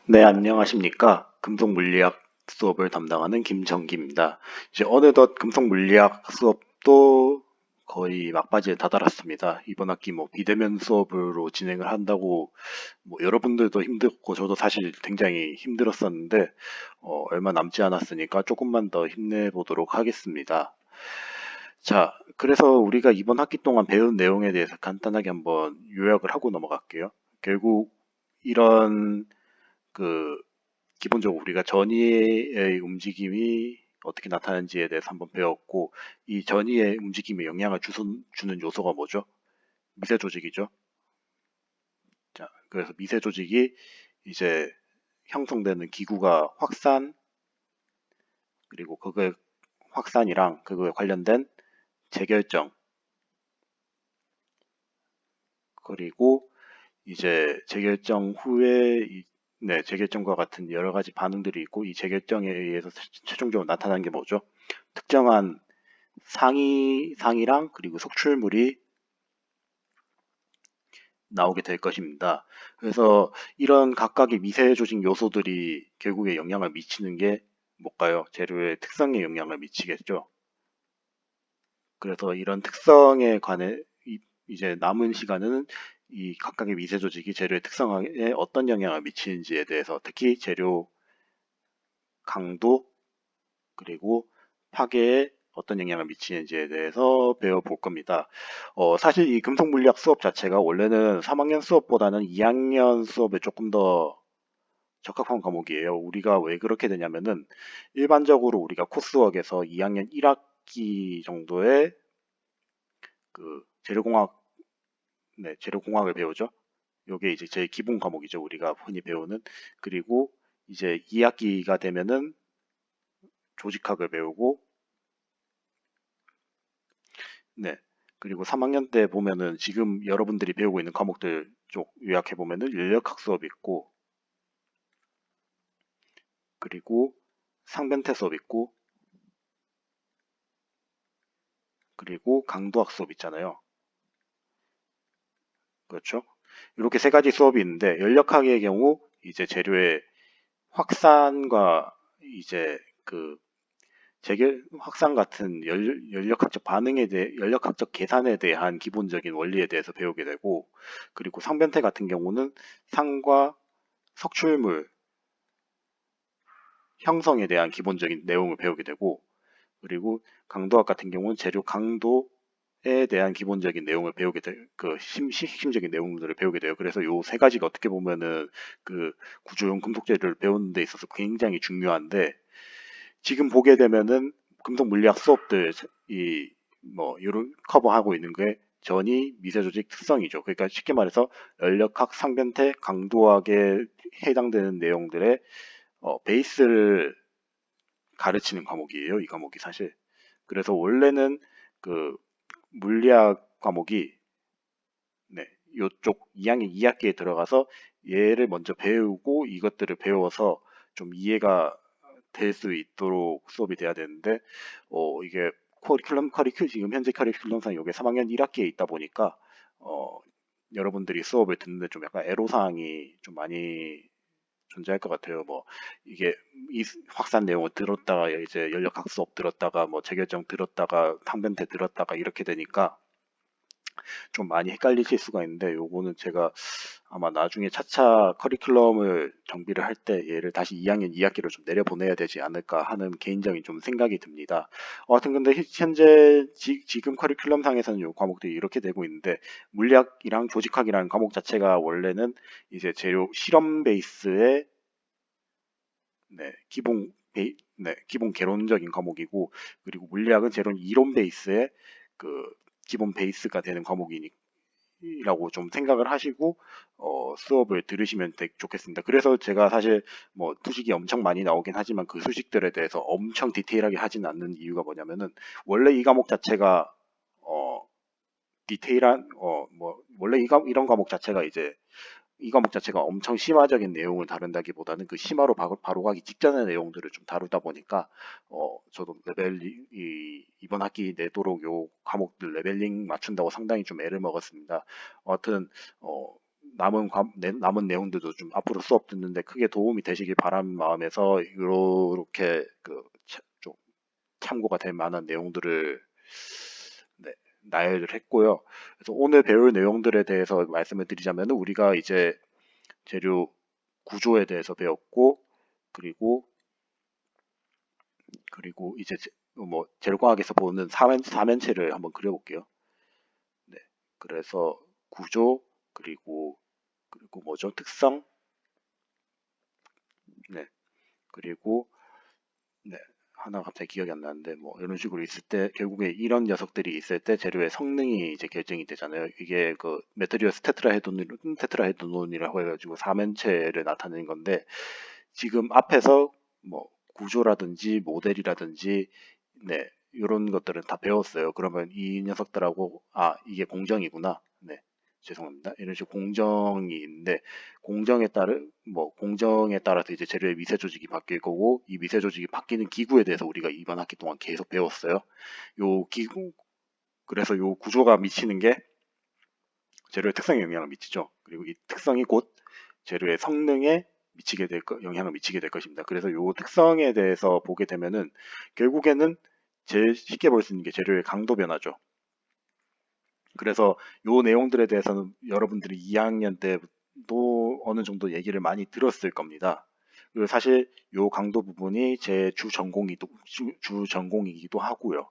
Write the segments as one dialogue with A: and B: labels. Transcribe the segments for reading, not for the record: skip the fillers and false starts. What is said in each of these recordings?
A: 네, 안녕하십니까. 금속물리학 수업을 담당하는 김정기입니다. 이제 어느덧 금속물리학 수업도 거의 막바지에 다다랐습니다. 이번 학기 비대면 수업으로 진행을 한다고 여러분들도 힘들고 저도 사실 굉장히 힘들었었는데 얼마 남지 않았으니까 조금만 더 힘내보도록 하겠습니다. 자, 그래서 우리가 이번 학기 동안 배운 내용에 대해서 간단하게 한번 요약을 하고 넘어갈게요. 결국 이런 그 기본적으로 우리가 전이의 움직임이 어떻게 나타나는지에 대해서 한번 배웠고, 이 전이의 움직임에 영향을 주는 요소가 뭐죠? 미세 조직이죠. 자, 그래서 미세 조직이 이제 형성되는 기구가 확산, 그리고 그거의 확산이랑 그거에 관련된 재결정, 그리고 이제 재결정 후에 네, 재결정과 같은 여러 가지 반응들이 있고, 이 재결정에 의해서 최종적으로 나타나는 게 뭐죠? 특정한 상이랑 그리고 속출물이 나오게 될 것입니다. 그래서 이런 각각의 미세 조직 요소들이 결국에 영향을 미치는 게 뭘까요? 재료의 특성에 영향을 미치겠죠. 그래서 이런 특성에 관해 이제 남은 시간은 이 각각의 미세 조직이 재료의 특성에 어떤 영향을 미치는지에 대해서, 특히 재료 강도 그리고 파괴에 어떤 영향을 미치는지에 대해서 배워볼 겁니다. 사실 이 금속물리학 수업 자체가 원래는 3학년 수업보다는 2학년 수업에 조금 더 적합한 과목이에요. 우리가 왜 그렇게 되냐면은 일반적으로 우리가 코스웍에서 2학년 1학기 정도에 그 재료공학, 네, 재료공학을 배우죠. 요게 이제 제일 기본 과목이죠. 우리가 흔히 배우는. 그리고 이제 2학기가 되면은 조직학을 배우고, 네. 그리고 3학년 때 보면은 지금 여러분들이 배우고 있는 과목들 쪽 요약해 보면은 인력학 수업 있고, 그리고 상변태 수업 있고, 그리고 강도학 수업 있잖아요. 그렇죠? 이렇게 세 가지 수업이 있는데, 연력학의 경우 이제 재료의 확산과 이제 그 재결 확산 같은 연력학적 반응에 대해 연력학적 계산에 대한 기본적인 원리에 대해서 배우게 되고, 그리고 상변태 같은 경우는 상과 석출물 형성에 대한 기본적인 내용을 배우게 되고, 그리고 강도학 같은 경우는 재료 강도에 대한 기본적인 내용을 배우게 핵심적인 내용들을 배우게 돼요. 그래서 요 세 가지가 어떻게 보면은 그 구조용 금속재료를 배우는 데 있어서 굉장히 중요한데, 지금 보게 되면은 금속 물리학 수업들 이런 커버하고 있는 게 전이 미세조직 특성이죠. 그러니까 쉽게 말해서 연력학, 상변태, 강도학에 해당되는 내용들의 베이스를 가르치는 과목이에요. 이 과목이 사실. 그래서 원래는 그 물리학 과목이, 네, 요쪽 2학년 2학기에 들어가서 얘를 먼저 배우고 이것들을 배워서 좀 이해가 될 수 있도록 수업이 돼야 되는데, 이게 지금 현재 커리큘럼상 이게 3학년 1학기에 있다 보니까 어, 여러분들이 수업을 듣는데 좀 약간 애로사항이 좀 많이 존재할 것 같아요. 이게 이 확산 내용을 들었다가 이제 연력학 수업 들었다가 재결정 들었다가 상변태 들었다가 이렇게 되니까 좀 많이 헷갈리실 수가 있는데, 요거는 제가 아마 나중에 차차 커리큘럼을 정비를 할 때 얘를 다시 2학년 2학기로 좀 내려보내야 되지 않을까 하는 개인적인 좀 생각이 듭니다. 하여튼 근데 현재 지금 커리큘럼 상에서는 요 과목들이 이렇게 되고 있는데, 물리학이랑 조직학이라는 과목 자체가 원래는 이제 재료 실험 베이스의, 네, 기본 개론적인 과목이고, 그리고 물리학은 재론 이론 베이스의 그 기본 베이스가 되는 과목이라고 좀 생각을 하시고 수업을 들으시면 되게 좋겠습니다. 그래서 제가 사실 수식이 엄청 많이 나오긴 하지만 그 수식들에 대해서 엄청 디테일하게 하진 않는 이유가 뭐냐면은, 원래 이 과목 자체가 어 원래 이런 과목 자체가 이제 이 과목 자체가 엄청 심화적인 내용을 다룬다기보다는 그 심화로 바로 가기 직전의 내용들을 좀 다루다 보니까 저도 이번 학기 내도록 요 과목들 레벨링 맞춘다고 상당히 좀 애를 먹었습니다. 하여튼 남은 내용들도 좀 앞으로 수업 듣는데 크게 도움이 되시길 바라는 마음에서 이렇게 좀 참고가 될 만한 내용들을 네, 나열을 했고요. 그래서 오늘 배울 내용들에 대해서 말씀을 드리자면 우리가 이제 재료 구조에 대해서 배웠고 그리고 이제 뭐 재료과학에서 보는 사면체를 한번 그려볼게요. 네, 그래서 구조 그리고 뭐죠? 특성, 네, 그리고 네, 하나 갑자기 기억이 안 나는데 뭐 이런 식으로 있을 때 결국에 이런 녀석들이 있을 때 재료의 성능이 이제 결정이 되잖아요. 이게 그 메테리얼스 테트라헤드론이라고 해가지고 사면체를 나타내는 건데 지금 앞에서 뭐 구조라든지 모델이라든지 네, 이런 것들은 다 배웠어요. 그러면 이 녀석들하고 이게 공정이구나. 네. 죄송합니다. 이런 식으로 공정이 있는데 공정에 따라서 이제 재료의 미세 조직이 바뀔 거고 이 미세 조직이 바뀌는 기구에 대해서 우리가 이번 학기 동안 계속 배웠어요. 요 기구 그래서 요 구조가 미치는 게 재료의 특성에 영향을 미치죠. 그리고 이 특성이 곧 재료의 성능에 영향을 미치게 될 것입니다. 그래서 요 특성에 대해서 보게 되면은 결국에는 제일 쉽게 볼 수 있는 게 재료의 강도 변화죠. 그래서 요 내용들에 대해서는 여러분들이 2학년 때도 어느 정도 얘기를 많이 들었을 겁니다. 그리고 사실 요 강도 부분이 제 주 전공이기도 하고요.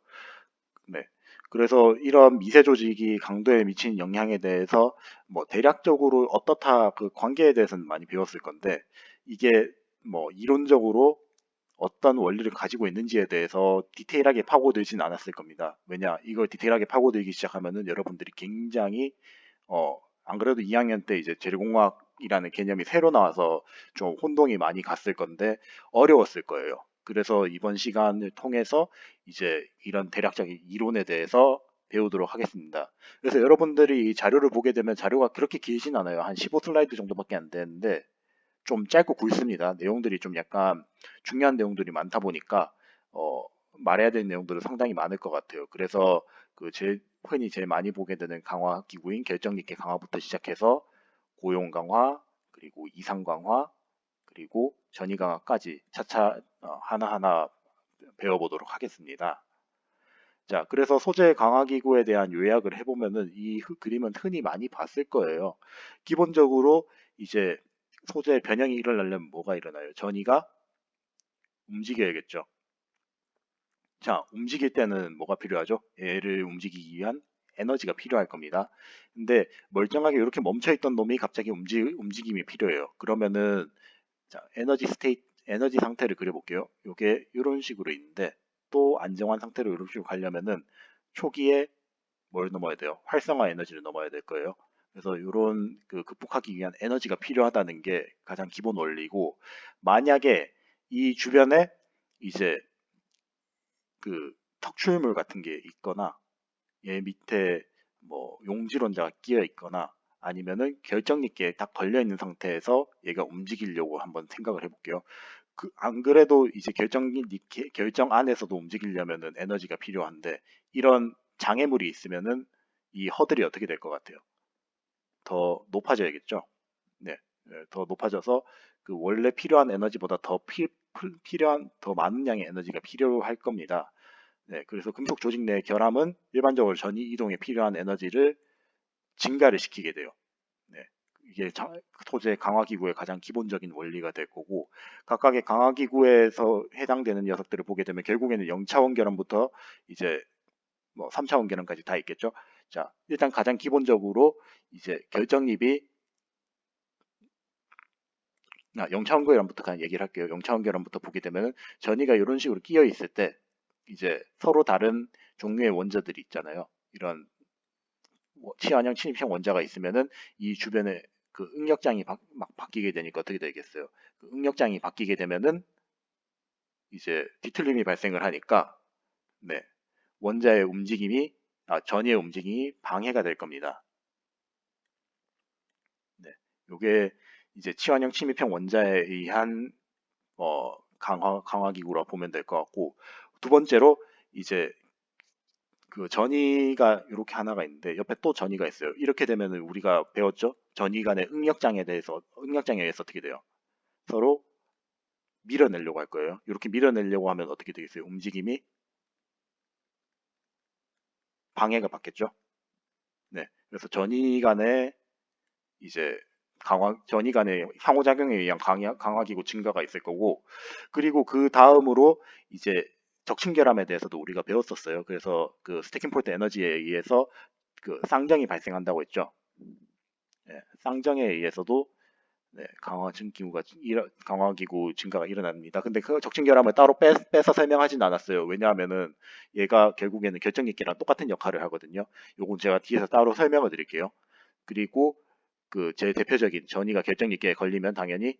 A: 네. 그래서 이런 미세 조직이 강도에 미치는 영향에 대해서 뭐 대략적으로 어떻다 그 관계에 대해서는 많이 배웠을 건데 이게 뭐 이론적으로 어떤 원리를 가지고 있는지에 대해서 디테일하게 파고들진 않았을 겁니다. 왜냐, 이걸 디테일하게 파고들기 시작하면은 여러분들이 굉장히 안 그래도 2학년 때 이제 재료공학이라는 개념이 새로 나와서 좀 혼동이 많이 갔을 건데 어려웠을 거예요. 그래서 이번 시간을 통해서 이제 이런 대략적인 이론에 대해서 배우도록 하겠습니다. 그래서 여러분들이 이 자료를 보게 되면 자료가 그렇게 길진 않아요. 한 15슬라이드 정도밖에 안 되는데 좀 짧고 굵습니다. 내용들이 좀 약간 중요한 내용들이 많다 보니까 어, 말해야 되는 내용들은 상당히 많을 것 같아요. 그래서 흔히 제일 많이 보게 되는 강화 기구인 결정립계 강화부터 시작해서 고용 강화, 그리고 이상 강화, 그리고 전이 강화까지 차차 하나하나 배워보도록 하겠습니다. 자, 그래서 소재 강화 기구에 대한 요약을 해보면은 이 그림은 흔히 많이 봤을 거예요. 기본적으로 이제 소재 변형이 일어나려면 뭐가 일어나요? 전이가 움직여야겠죠. 자, 움직일 때는 뭐가 필요하죠? 얘를 움직이기 위한 에너지가 필요할 겁니다. 근데 멀쩡하게 이렇게 멈춰있던 놈이 갑자기 움직임이 필요해요. 그러면은 자, 에너지 상태를 그려볼게요. 이게 이런 식으로 있는데 또 안정한 상태로 이런 식으로 가려면은 초기에 뭘 넘어야 돼요? 활성화 에너지를 넘어야 될 거예요. 그래서 이런 극복하기 위한 에너지가 필요하다는 게 가장 기본 원리고 만약에 이 주변에 이제 턱출물 같은 게 있거나 얘 밑에 뭐 용질원자가 끼어 있거나 아니면은 결정리기에 딱 걸려 있는 상태에서 얘가 움직이려고 한번 생각을 해볼게요. 안 그래도 이제 결정 안에서도 움직이려면은 에너지가 필요한데 이런 장애물이 있으면은 이 허들이 어떻게 될 것 같아요? 더 높아져야겠죠? 네, 더 높아져서 원래 필요한 에너지보다 필요한 더 많은 양의 에너지가 필요할 겁니다. 네, 그래서 금속 조직 내 결함은 일반적으로 전이 이동에 필요한 에너지를 증가를 시키게 돼요. 네, 이게 소재 강화 기구의 가장 기본적인 원리가 될 거고 각각의 강화 기구에서 해당되는 녀석들을 보게 되면 결국에는 0차원 결함부터 이제 뭐 3차원 결함까지 다 있겠죠. 자, 일단 가장 기본적으로 이제 결정립이 0차원 결함부터 그냥 얘기를 할게요. 0차원 결함부터 보게 되면 전이가 이런 식으로 끼어 있을 때 이제 서로 다른 종류의 원자들이 있잖아요. 이런 친환경 친입형 원자가 있으면은 이 주변에 응력장이 막 바뀌게 되니까 어떻게 되겠어요? 응력장이 바뀌게 되면은 이제 뒤틀림이 발생을 하니까 네, 원자의 움직임이 전이의 움직임이 방해가 될 겁니다. 네, 요게 이제 친환경 침입형 원자에 의한 강화 기구라 보면 될 것 같고 두 번째로 이제 그 전이가 이렇게 하나가 있는데 옆에 또 전이가 있어요. 이렇게 되면은 우리가 배웠죠? 전이 간의 응력장애에 의해서 어떻게 돼요? 서로 밀어내려고 할 거예요. 이렇게 밀어내려고 하면 어떻게 되겠어요? 움직임이 방해가 받겠죠? 네. 그래서 전이 간의 이제 전이 간의 상호작용에 의한 강화기구 증가가 있을 거고, 그리고 그 다음으로 이제 적층결함에 대해서도 우리가 배웠었어요. 그래서 그 스태킹 포인트 에너지에 의해서 그 쌍정이 발생한다고 했죠. 네, 쌍정에 의해서도 네, 강화기구 증가가 일어납니다. 근데 그 적층결함을 따로 빼서 설명하진 않았어요. 왜냐하면은 얘가 결국에는 결정력기랑 똑같은 역할을 하거든요. 요건 제가 뒤에서 따로 설명을 드릴게요. 그리고 그 제 대표적인 전이가 결정력기에 걸리면 당연히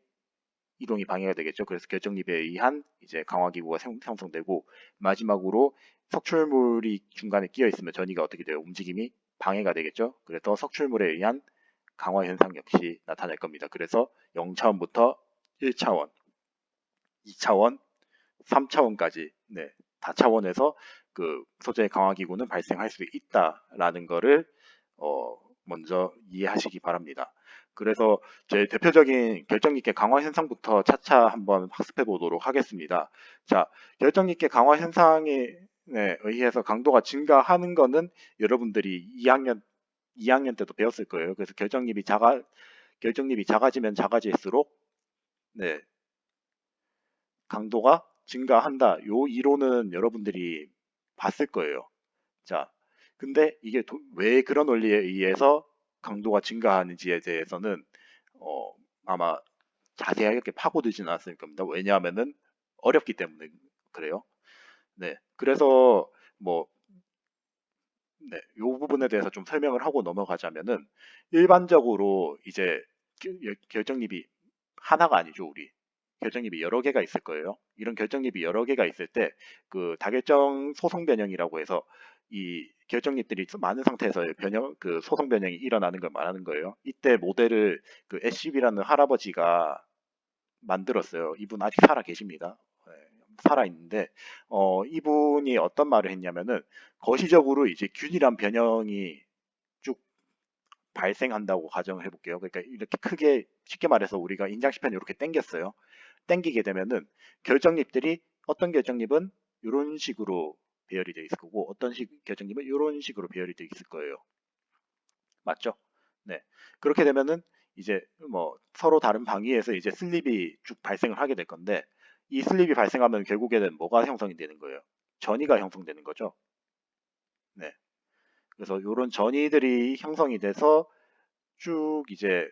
A: 이동이 방해가 되겠죠. 그래서 결정립에 의한 이제 강화기구가 형성되고, 마지막으로 석출물이 중간에 끼어 있으면 전이가 어떻게 돼요? 움직임이 방해가 되겠죠. 그래서 석출물에 의한 강화 현상 역시 나타날 겁니다. 그래서 0차원부터 1차원, 2차원, 3차원까지 네, 다차원에서 그 소재의 강화기구는 발생할 수 있다라는 거를 먼저 이해하시기 바랍니다. 그래서 제 대표적인 결정립계 강화 현상부터 차차 한번 학습해 보도록 하겠습니다. 자, 결정립계 강화 현상에 의해서 강도가 증가하는 거는 여러분들이 2학년 때도 배웠을 거예요. 그래서 결정립이 작아지면 작아질수록 네, 강도가 증가한다. 요 이론은 여러분들이 봤을 거예요. 자, 근데 이게 왜 그런 원리에 의해서 강도가 증가하는지에 대해서는 어, 아마 자세하게 파고들지는 않았을 겁니다. 왜냐하면은 어렵기 때문에 그래요. 네, 그래서 뭐 네, 요 부분에 대해서 좀 설명을 하고 넘어가자면은 일반적으로 이제 결정립이 하나가 아니죠, 우리. 결정립이 여러 개가 있을 거예요. 이런 결정립이 여러 개가 있을 때 그 다결정 소송 변형이라고 해서 이 결정립들이 많은 상태에서 그 소송 변형이 일어나는 걸 말하는 거예요. 이때 모델을 그 SCB라는 할아버지가 만들었어요. 이분 아직 살아 계십니다. 네, 살아 있는데 이분이 어떤 말을 했냐면은 거시적으로 이제 균일한 변형이 쭉 발생한다고 가정을 해볼게요. 그러니까 이렇게 크게 쉽게 말해서 우리가 인장시편을 이렇게 당겼어요. 당기게 되면은 결정립들이 어떤 결정립은 이런 식으로 배열이 되어 있을 거고 어떤 결정립은 이런 식으로 배열이 되어 있을 거예요. 맞죠? 네. 그렇게 되면은 이제 뭐 서로 다른 방위에서 이제 슬립이 쭉 발생을 하게 될 건데 이 슬립이 발생하면 결국에는 뭐가 형성이 되는 거예요? 전이가 형성되는 거죠. 네. 그래서 이런 전이들이 형성이 돼서 쭉 이제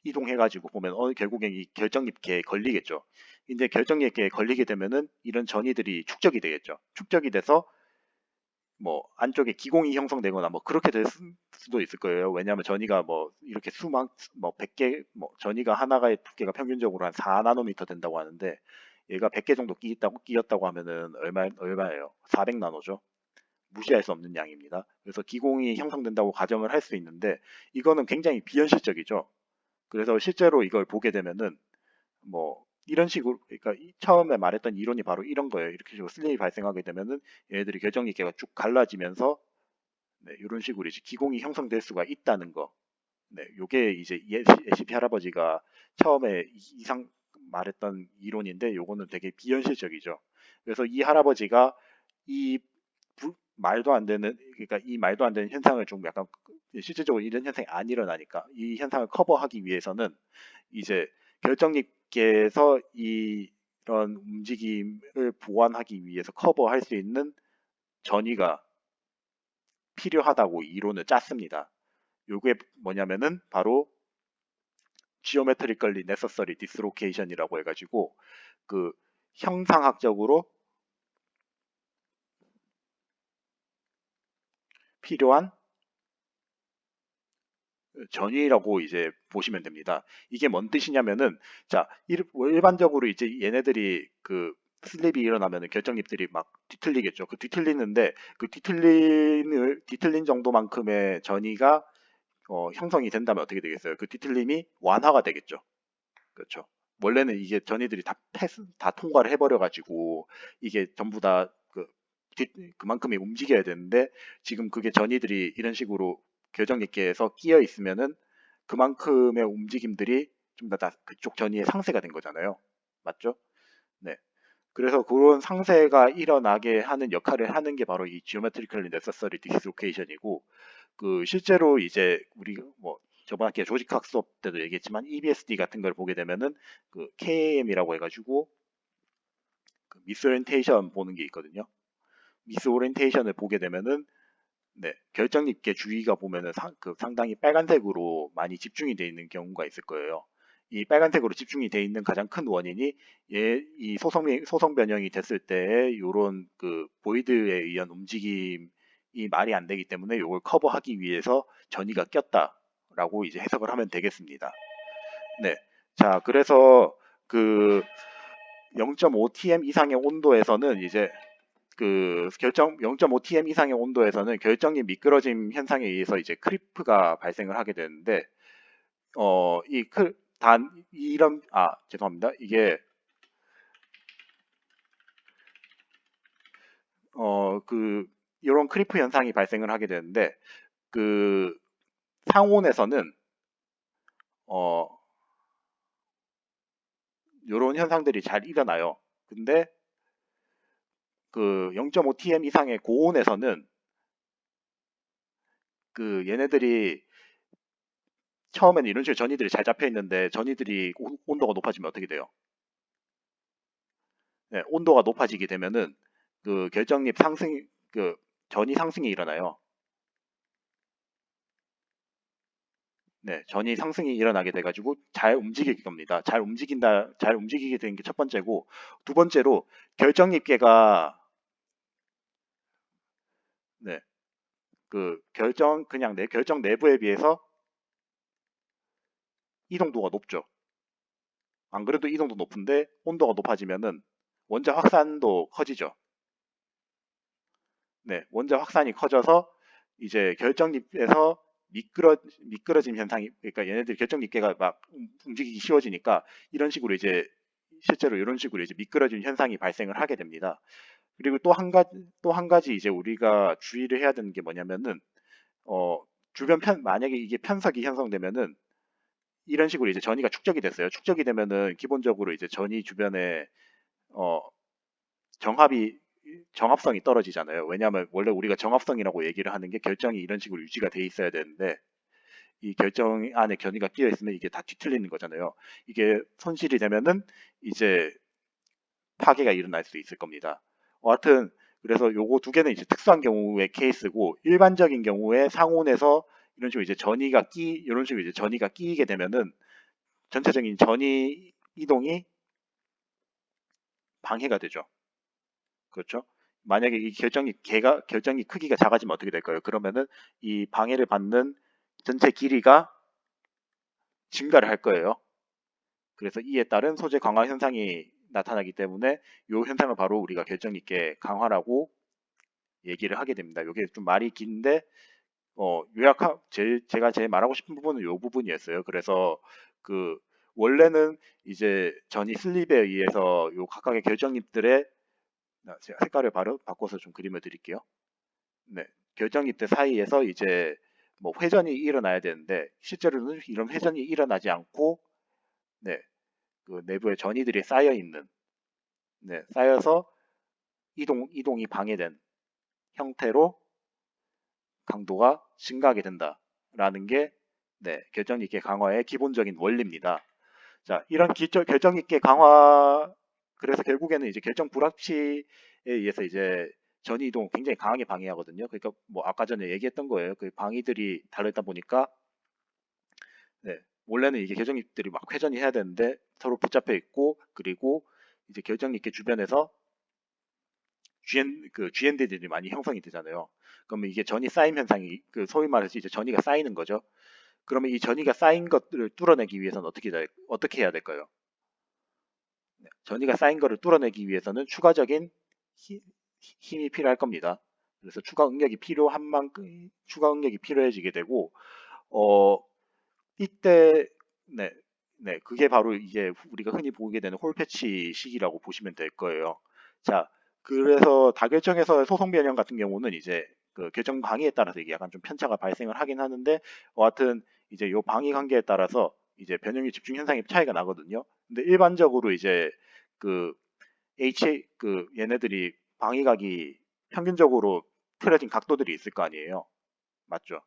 A: 이동해가지고 보면 결국엔 이 결정립계에 걸리겠죠. 근데 결정립계에 걸리게 되면은 이런 전이들이 축적이 되겠죠. 축적이 돼서 뭐 안쪽에 기공이 형성되거나 뭐 그렇게 될 수도 있을 거예요. 왜냐하면 전이가 뭐 이렇게 뭐 100개 뭐 전이가 하나의 두께가 평균적으로 한 4나노미터 된다고 하는데 얘가 100개 정도 끼었다고 하면은 얼마예요? 400나노죠. 무시할 수 없는 양입니다. 그래서 기공이 형성된다고 가정을 할 수 있는데 이거는 굉장히 비현실적이죠. 그래서 실제로 이걸 보게 되면은 뭐 이런 식으로 그러니까 처음에 말했던 이론이 바로 이런 거예요. 이렇게 식으로 슬림이 발생하게 되면은 얘네들이 결정기계가 쭉 갈라지면서 네, 이런 식으로 이제 기공이 형성될 수가 있다는 거. 네, 요게 이제 SCP 할아버지가 처음에 이상 말했던 이론인데 요거는 되게 비현실적이죠. 그래서 이 할아버지가 이 말도 안 되는 그러니까 이 말도 안 되는 현상을 좀 약간 실질적으로 이런 현상이 안 일어나니까 이 현상을 커버하기 위해서는 이제 결정립계에서 이런 움직임을 보완하기 위해서 커버할 수 있는 전위가 필요하다고 이론을 짰습니다. 요게 뭐냐면은 바로 geometrically necessary dislocation이라고 해가지고 그 형상학적으로 필요한 전위라고 이제 보시면 됩니다. 이게 뭔 뜻이냐면은 자 일반적으로 이제 얘네들이 그 슬립이 일어나면 결정립들이 막 뒤틀리겠죠. 그 뒤틀리는데 그 뒤틀린 정도만큼의 전위가 형성이 된다면 어떻게 되겠어요? 그 뒤틀림이 완화가 되겠죠. 그렇죠. 원래는 이게 전이들이 다 통과를 해버려가지고 이게 전부 다 그 그만큼이 움직여야 되는데 지금 그게 전이들이 이런 식으로 결정립계에서 끼어 있으면은 그만큼의 움직임들이 좀 다 그쪽 전이의 상쇄가 된 거잖아요. 맞죠? 네. 그래서 그런 상쇄가 일어나게 하는 역할을 하는 게 바로 이 Geometrically Necessary Dislocation이고, 그 실제로 이제 우리 뭐 저번 학기에 조직학 수업 때도 얘기했지만 EBSD 같은 걸 보게 되면은 그 KAM이라고 해가지고 그 미스오리엔테이션 보는 게 있거든요. 미스오리엔테이션을 보게 되면은 네, 결정립계 주위가 보면은 상당히 빨간색으로 많이 집중이 되어 있는 경우가 있을 거예요. 이 빨간색으로 집중이 되어 있는 가장 큰 원인이 이 소성 변형이 됐을 때의 이런 그 보이드에 의한 움직임이 말이 안 되기 때문에 이걸 커버하기 위해서 전이가 꼈다라고 이제 해석을 하면 되겠습니다. 네, 자 그래서 그 0.5 tm 이상의 온도에서는 이제 그 0.5 tm 이상의 온도에서는 결정이 미끄러짐 현상에 의해서 이제 크리프가 발생을 하게 되는데 이런 죄송합니다. 이게 그 이런 크리프 현상이 발생을 하게 되는데 그 상온에서는 어 이런 현상들이 잘 일어나요. 근데 그 0.5 tm 이상의 고온에서는 그 얘네들이 처음에는 이런 식으로 전이들이 잘 잡혀 있는데 전이들이 온도가 높아지면 어떻게 돼요? 네, 온도가 높아지게 되면은 그 결정립 상승 그 전이 상승이 일어나요. 네, 전이 상승이 일어나게 돼가지고 잘 움직일 겁니다. 잘 움직이게 되는 게 첫 번째고, 두 번째로 결정립계가 네, 그 그냥 내 결정 내부에 비해서 이동도가 높죠. 안 그래도 이동도 높은데 온도가 높아지면은 원자 확산도 커지죠. 네, 원자 확산이 커져서 이제 결정립에서 미끄러짐 현상이, 그러니까 얘네들 결정립계가 막 움직이기 쉬워지니까 이런 식으로 이제 실제로 이런 식으로 이제 미끄러짐 현상이 발생을 하게 됩니다. 그리고 또 한 가지 이제 우리가 주의를 해야 되는 게 뭐냐면은 어 만약에 이게 편석이 형성되면은 이런 식으로 이제 전이가 축적이 됐어요. 축적이 되면은 기본적으로 이제 전이 주변에 어 정합이 정합성이 떨어지잖아요. 왜냐하면 원래 우리가 정합성이라고 얘기를 하는 게 결정이 이런 식으로 유지가 돼 있어야 되는데 이 결정 안에 견이가 끼어 있으면 이게 다 뒤틀리는 거잖아요. 이게 손실이 되면은 이제 파괴가 일어날 수 있을 겁니다. 하여튼 그래서 요거 두 개는 이제 특수한 경우의 케이스고, 일반적인 경우에 상온에서 이런 식으로 이제 이런 식으로 이제 전이가 끼이게 되면은 전체적인 전이 이동이 방해가 되죠. 그렇죠? 만약에 이 결정이 크기가 작아지면 어떻게 될까요? 그러면은 이 방해를 받는 전체 길이가 증가를 할 거예요. 그래서 이에 따른 소재 강화 현상이 나타나기 때문에 이 현상을 바로 우리가 결정 있게 강화라고 얘기를 하게 됩니다. 이게 좀 말이 긴데 제가 제일 말하고 싶은 부분은 이 부분이었어요. 그래서 그 원래는 이제 전이 슬립에 의해서 요 각각의 결정립들의 제가 색깔을 바로 바꿔서 좀 그림을 드릴게요. 네, 결정립들 사이에서 이제 뭐 회전이 일어나야 되는데 실제로는 이런 회전이 일어나지 않고 네, 그 내부에 전이들이 쌓여 있는 쌓여서 이동이 방해된 형태로 강도가 증가하게 된다라는 게 결정 있게 강화의 기본적인 원리입니다. 자, 이런 결정 있게 강화, 그래서 결국에는 이제 결정 불합치에 의해서 이제 전이 이동 굉장히 강하게 방해하거든요. 그러니까 뭐 아까 전에 얘기했던 거예요. 그 방위들이 달려있다 보니까 원래는 이게 결정립들이 막 회전이 해야 되는데 서로 붙잡혀 있고, 그리고 이제 결정립계 주변에서 GND들이 많이 형성이 되잖아요. 그러면 이게 전이 쌓임 현상이 소위 말해서 이제 전이가 쌓이는 거죠. 그러면 이 전이가 쌓인 것들을 뚫어내기 위해서는 어떻게 해야 될까요? 전이가 쌓인 것을 뚫어내기 위해서는 추가적인 힘이 필요할 겁니다. 그래서 추가 응력이 필요해지게 되고 이때 네, 그게 바로 이제 우리가 흔히 보게 되는 홀 패치 시기라고 보시면 될 거예요. 자, 그래서 다결정에서 소송 변형 같은 경우는 이제 그 결정 방위에 따라서 이게 약간 좀 편차가 발생을 하긴 하는데, 여하튼 이제 요 방위 관계에 따라서 이제 변형률 집중 현상의 차이가 나거든요. 근데 일반적으로 이제 그 그 얘네들이 방위각이 평균적으로 틀어진 각도들이 있을 거 아니에요. 맞죠?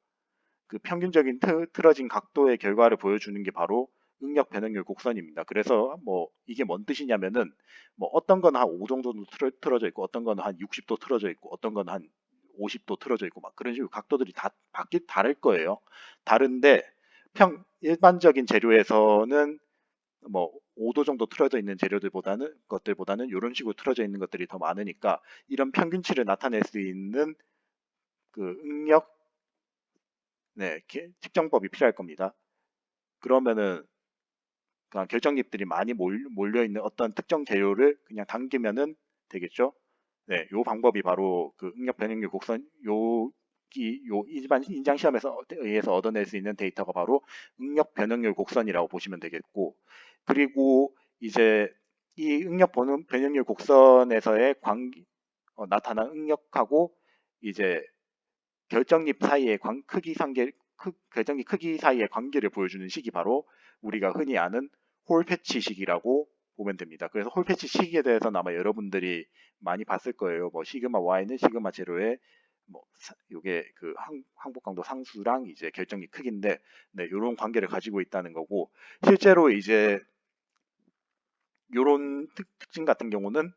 A: 그 평균적인 틀어진 각도의 결과를 보여주는 게 바로 응력 변형률 곡선입니다. 그래서 뭐 이게 뭔 뜻이냐면은 뭐 어떤 건 한 5 정도 틀어져 있고 어떤 건 한 60도 틀어져 있고 어떤 건 한 50도 틀어져 있고 막 그런 식으로 각도들이 다 다를 거예요. 다른데 일반적인 재료에서는 뭐 5도 정도 틀어져 있는 것들보다는 이런 식으로 틀어져 있는 것들이 더 많으니까 이런 평균치를 나타낼 수 있는 그 응력 측정법이 필요할 겁니다. 그러면은 그냥 결정립들이 많이 몰려 있는 어떤 특정 재료를 그냥 당기면은 되겠죠. 네, 요 방법이 바로 그 응력 변형률 곡선 요 일반 인장 시험에서 의해서 얻어낼 수 있는 데이터가 바로 응력 변형률 곡선이라고 보시면 되겠고, 그리고 이제 이 응력 변형률 곡선에서의 나타난 응력하고 이제 결정립 사이의 결정립 크기 사이의 관계를 보여주는 식이 바로 우리가 흔히 아는 홀 패치 식이라고 보면 됩니다. 그래서 홀 패치 식에 대해서는 아마 여러분들이 많이 봤을 거예요. 뭐 시그마 y는 시그마 제로의 뭐 요게 그 항복 강도 상수랑 이제 결정립 크기인데, 네, 이런 관계를 가지고 있다는 거고, 실제로 이제 이런 특징 같은 경우는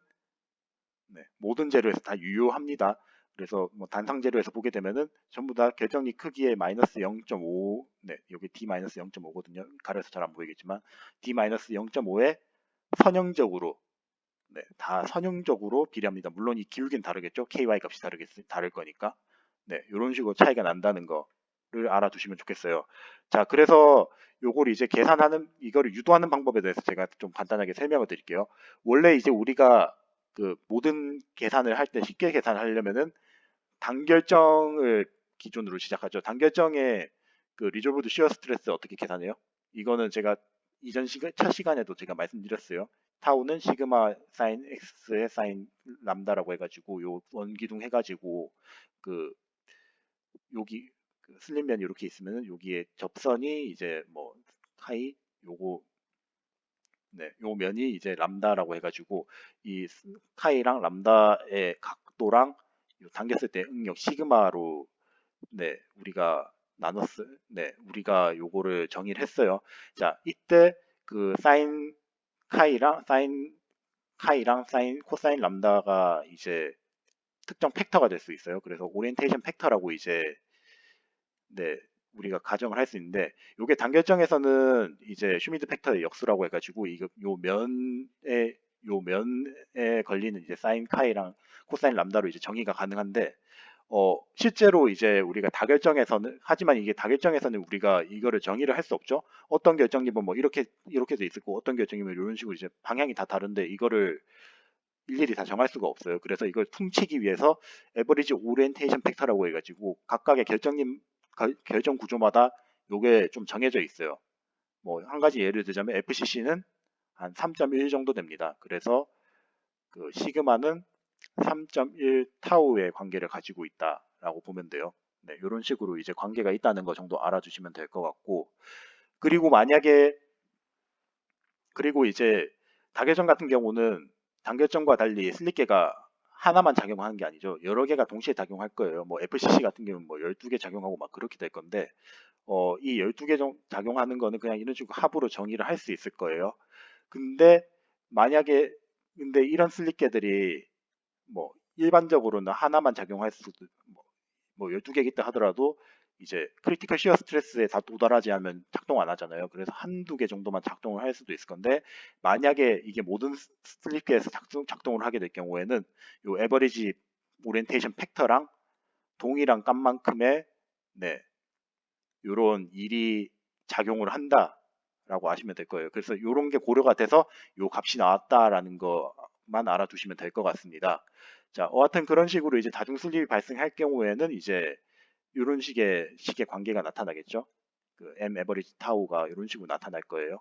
A: 네, 모든 재료에서 다 유효합니다. 그래서 뭐 단상 재료에서 보게 되면은 전부 다 결정리 크기의 마이너스 0.5, 네, 여기 d 마이너스 0.5거든요. 가려서 잘 안 보이겠지만 d 마이너스 0.5에 선형적으로, 네, 다 선형적으로 비례합니다. 물론 이 기울기는 다르겠죠. ky 값이 다를 거니까. 네, 이런 식으로 차이가 난다는 거를 알아두시면 좋겠어요. 자, 그래서 요걸 이제 이거를 유도하는 방법에 대해서 제가 좀 간단하게 설명을 드릴게요. 원래 이제 우리가 그 모든 계산을 할 때 쉽게 계산하려면은 단결정을 기준으로 시작하죠. 단결정의 그 리졸브드 시어 스트레스 어떻게 계산해요? 이거는 제가 첫 시간에도 제가 말씀드렸어요. 타우는 시그마 사인 x의 사인 람다라고 해가지고 요 원기둥 해가지고 그 여기 그 슬림면이 이렇게 있으면은 여기에 접선이 이제 뭐 하이 요거, 네, 요 면이 이제 람다라고 해가지고 이 카이랑 람다의 각도랑 요 당겼을 때 응력 시그마로, 네, 우리가 요거를 정의를 했어요. 자, 이때 그 사인 코사인 람다가 이제 특정 팩터가 될 수 있어요. 그래서 오리엔테이션 팩터라고 이제, 네, 우리가 가정을 할 수 있는데, 요게 단결정에서는 이제 슈미드 팩터의 역수라고 해가지고 이거 요 면에 걸리는 이제 사인 카이랑 코사인 람다로 이제 정의가 가능한데, 실제로 이제 우리가 하지만 이게 다결정에서는 우리가 이거를 정의를 할 수 없죠. 어떤 결정립은 뭐 이렇게 돼 있을 거고 어떤 결정립은 이런 식으로 이제 방향이 다 다른데 이거를 일일이 다 정할 수가 없어요. 그래서 이걸 퉁치기 위해서 에버리지 오리엔테이션 팩터라고 해가지고 각각의 결정 구조마다 요게 좀 정해져 있어요. 뭐 한 가지 예를 들자면 FCC는 한 3.1 정도 됩니다. 그래서 그 시그마는 3.1 타우의 관계를 가지고 있다라고 보면 돼요. 네, 이런 식으로 이제 관계가 있다는 거 정도 알아두시면 될 것 같고, 그리고 그리고 이제 다계정 같은 경우는 단결정과 달리 슬립계가 하나만 작용하는 게 아니죠. 여러 개가 동시에 작용할 거예요. 뭐 FCC 같은 경우는 뭐 12개 작용하고 막 그렇게 될 건데, 이 12개 작용하는 거는 그냥 이런 식으로 합으로 정의를 할 수 있을 거예요. 근데 만약에 근데 이런 슬립계들이 뭐 일반적으로는 하나만 작용할 수도, 뭐 12개 있다 하더라도 이제 크리티컬 시어 스트레스에 다 도달하지 않으면 작동 안 하잖아요. 그래서 한두 개 정도만 작동을 할 수도 있을 건데, 만약에 이게 모든 슬립계에서 작동을 하게 될 경우에는 요 에버리지 오리엔테이션 팩터랑 동일한 값만큼의, 네, 요런 일이 작용을 한다라고 아시면 될 거예요. 그래서 요런 게 고려가 돼서 요 값이 나왔다라는 것만 알아두시면 될 것 같습니다. 자, 여하튼 그런 식으로 이제 다중 슬립이 발생할 경우에는 이제 이런 식의 관계가 나타나겠죠. 그 M 에버리지 타우가 이런 식으로 나타날 거예요.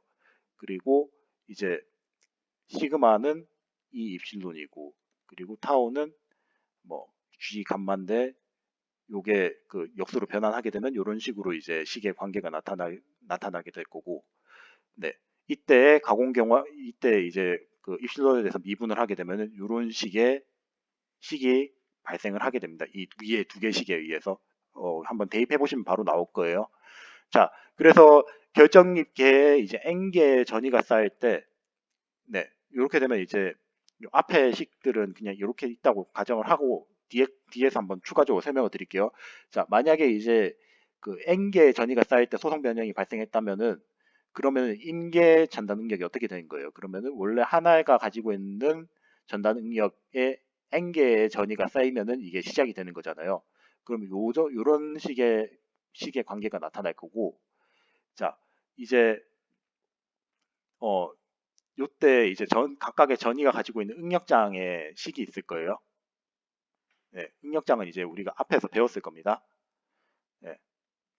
A: 그리고 이제 시그마는 E 입실론이고, 그리고 타우는 뭐 G 감마인데 요게 그 역수로 변환하게 되면 이런 식으로 이제 식의 관계가 나타나게 될 거고, 네. 이때 가공 경화, 이때 이제 그 입실로에 대해서 미분을 하게 되면은 이런 식의 식이 발생을 하게 됩니다. 이 위에 두 개 식에 의해서 한번 대입해 보시면 바로 나올 거예요. 자, 그래서 결정립계에 이제 n개의 전이가 쌓일 때, 네, 이렇게 되면 이제 요 앞에 식들은 그냥 이렇게 있다고 가정을 하고 뒤에서 한번 추가적으로 설명을 드릴게요. 자, 만약에 이제 그 n개의 전이가 쌓일 때 소성 변형이 발생했다면은 그러면 임계 전달 능력이 어떻게 되는 거예요? 그러면은 원래 하나가 가지고 있는 전달 능력에 n개의 전이가 쌓이면은 이게 시작이 되는 거잖아요. 그럼 요런 식의 관계가 나타날 거고, 자, 이제 어 요때 이제 각각의 전이가 가지고 있는 응력장의 식이 있을 거예요. 네, 응력장은 이제 우리가 앞에서 배웠을 겁니다. 네,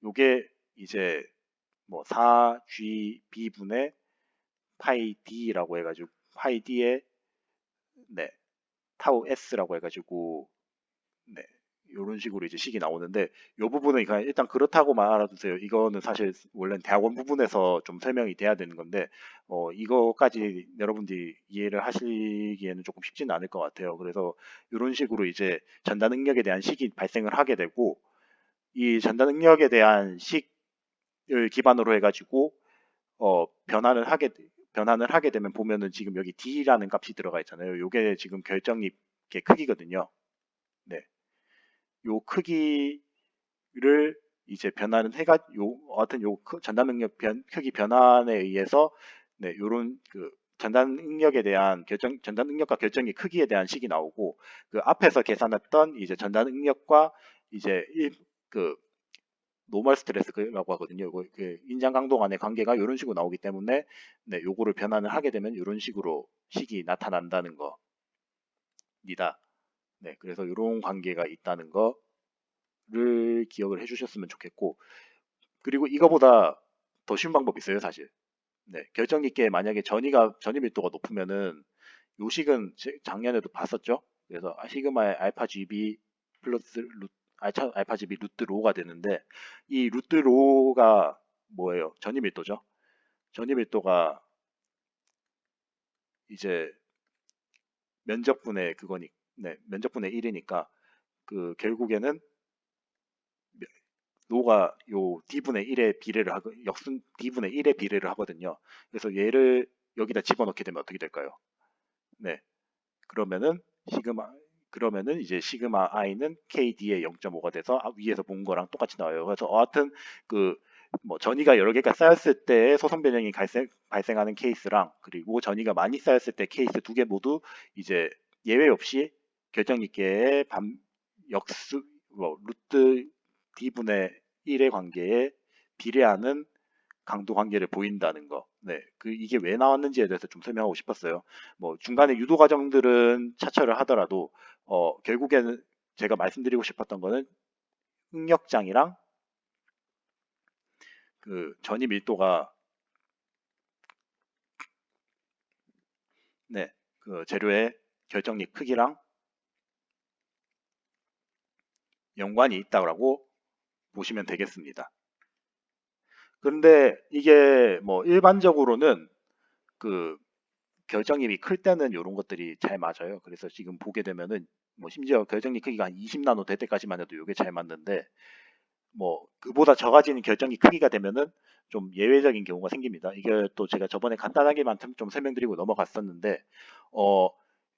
A: 요게 이제 뭐 4GB분의 파이 D라고 해가지고 파이 D의 네, 타우 S라고 해가지고 네, 이런 식으로 이제 식이 나오는데 이 부분은 그냥 일단 그렇다고만 알아두세요. 이거는 사실 원래 대학원 부분에서 좀 설명이 돼야 되는 건데 이거까지 여러분들이 이해를 하시기에는 조금 쉽지는 않을 것 같아요. 그래서 이런 식으로 이제 전달 능력에 대한 식이 발생을 하게 되고 이 전달 능력에 대한 식을 기반으로 해가지고 어, 변환을 하게 변환을 하게 되면 보면은 지금 여기 D라는 값이 들어가 있잖아요. 이게 지금 결정입의 크기거든요. 네. 요 크기를 이제 변화는 하여튼 전단 능력 크기 변환에 의해서 네, 요런 그 전단 능력에 대한 전단 능력과 결정의 크기에 대한 식이 나오고 그 앞에서 계산했던 이제 전단 능력과 이제 그 노멀 스트레스라고 하거든요. 그 인장 강도 간의 관계가 이런 식으로 나오기 때문에 네, 요거를 변환을 하게 되면 이런 식으로 식이 나타난다는 겁니다. 네, 그래서 이런 관계가 있다는 거를 기억을 해주셨으면 좋겠고, 그리고 이거보다 더 쉬운 방법이 있어요, 사실. 네, 결정 있게 만약에 전이 밀도가 높으면은 요식은 작년에도 봤었죠. 그래서 시그마의 알파 GB 플러스 알파 GB 루트 로가 되는데 이 루트 로가 뭐예요? 전이 밀도죠. 전이 밀도가 이제 면적분의 그거니, 네, 면적분의 1이니까 그 결국에는 노가 요 d분의 1의 비례를 하고 역순 d분의 1의 비례를 하거든요. 그래서 얘를 여기다 집어넣게 되면 어떻게 될까요? 네. 그러면은 시그마 그러면은 이제 시그마 i는 kd의 0.5가 돼서 위에서 본 거랑 똑같이 나와요. 그래서 하여튼 그 뭐 전이가 여러 개가 쌓였을 때 소성 변형이 발생하는 케이스랑 그리고 전이가 많이 쌓였을 때 케이스 두 개 모두 이제 예외 없이 결정립계의 역수 루트 d분의 1의 관계에 비례하는 강도 관계를 보인다는 거. 네, 이게 왜 나왔는지에 대해서 좀 설명하고 싶었어요. 뭐 중간에 유도 과정들은 차처를 하더라도 결국에는 제가 말씀드리고 싶었던 거는 응력장이랑 그 전이 밀도가 네, 그 재료의 결정력 크기랑 연관이 있다고 보시면 되겠습니다. 그런데 이게 뭐 일반적으로는 그 결정입이 클 때는 이런 것들이 잘 맞아요. 그래서 지금 보게 되면은 뭐 심지어 결정립 크기가 한 20나노 될 때까지만 해도 이게 잘 맞는데 뭐 그보다 적어지는 결정이 크기가 되면은 좀 예외적인 경우가 생깁니다. 이게 또 제가 저번에 간단하게만 좀 설명드리고 넘어갔었는데 어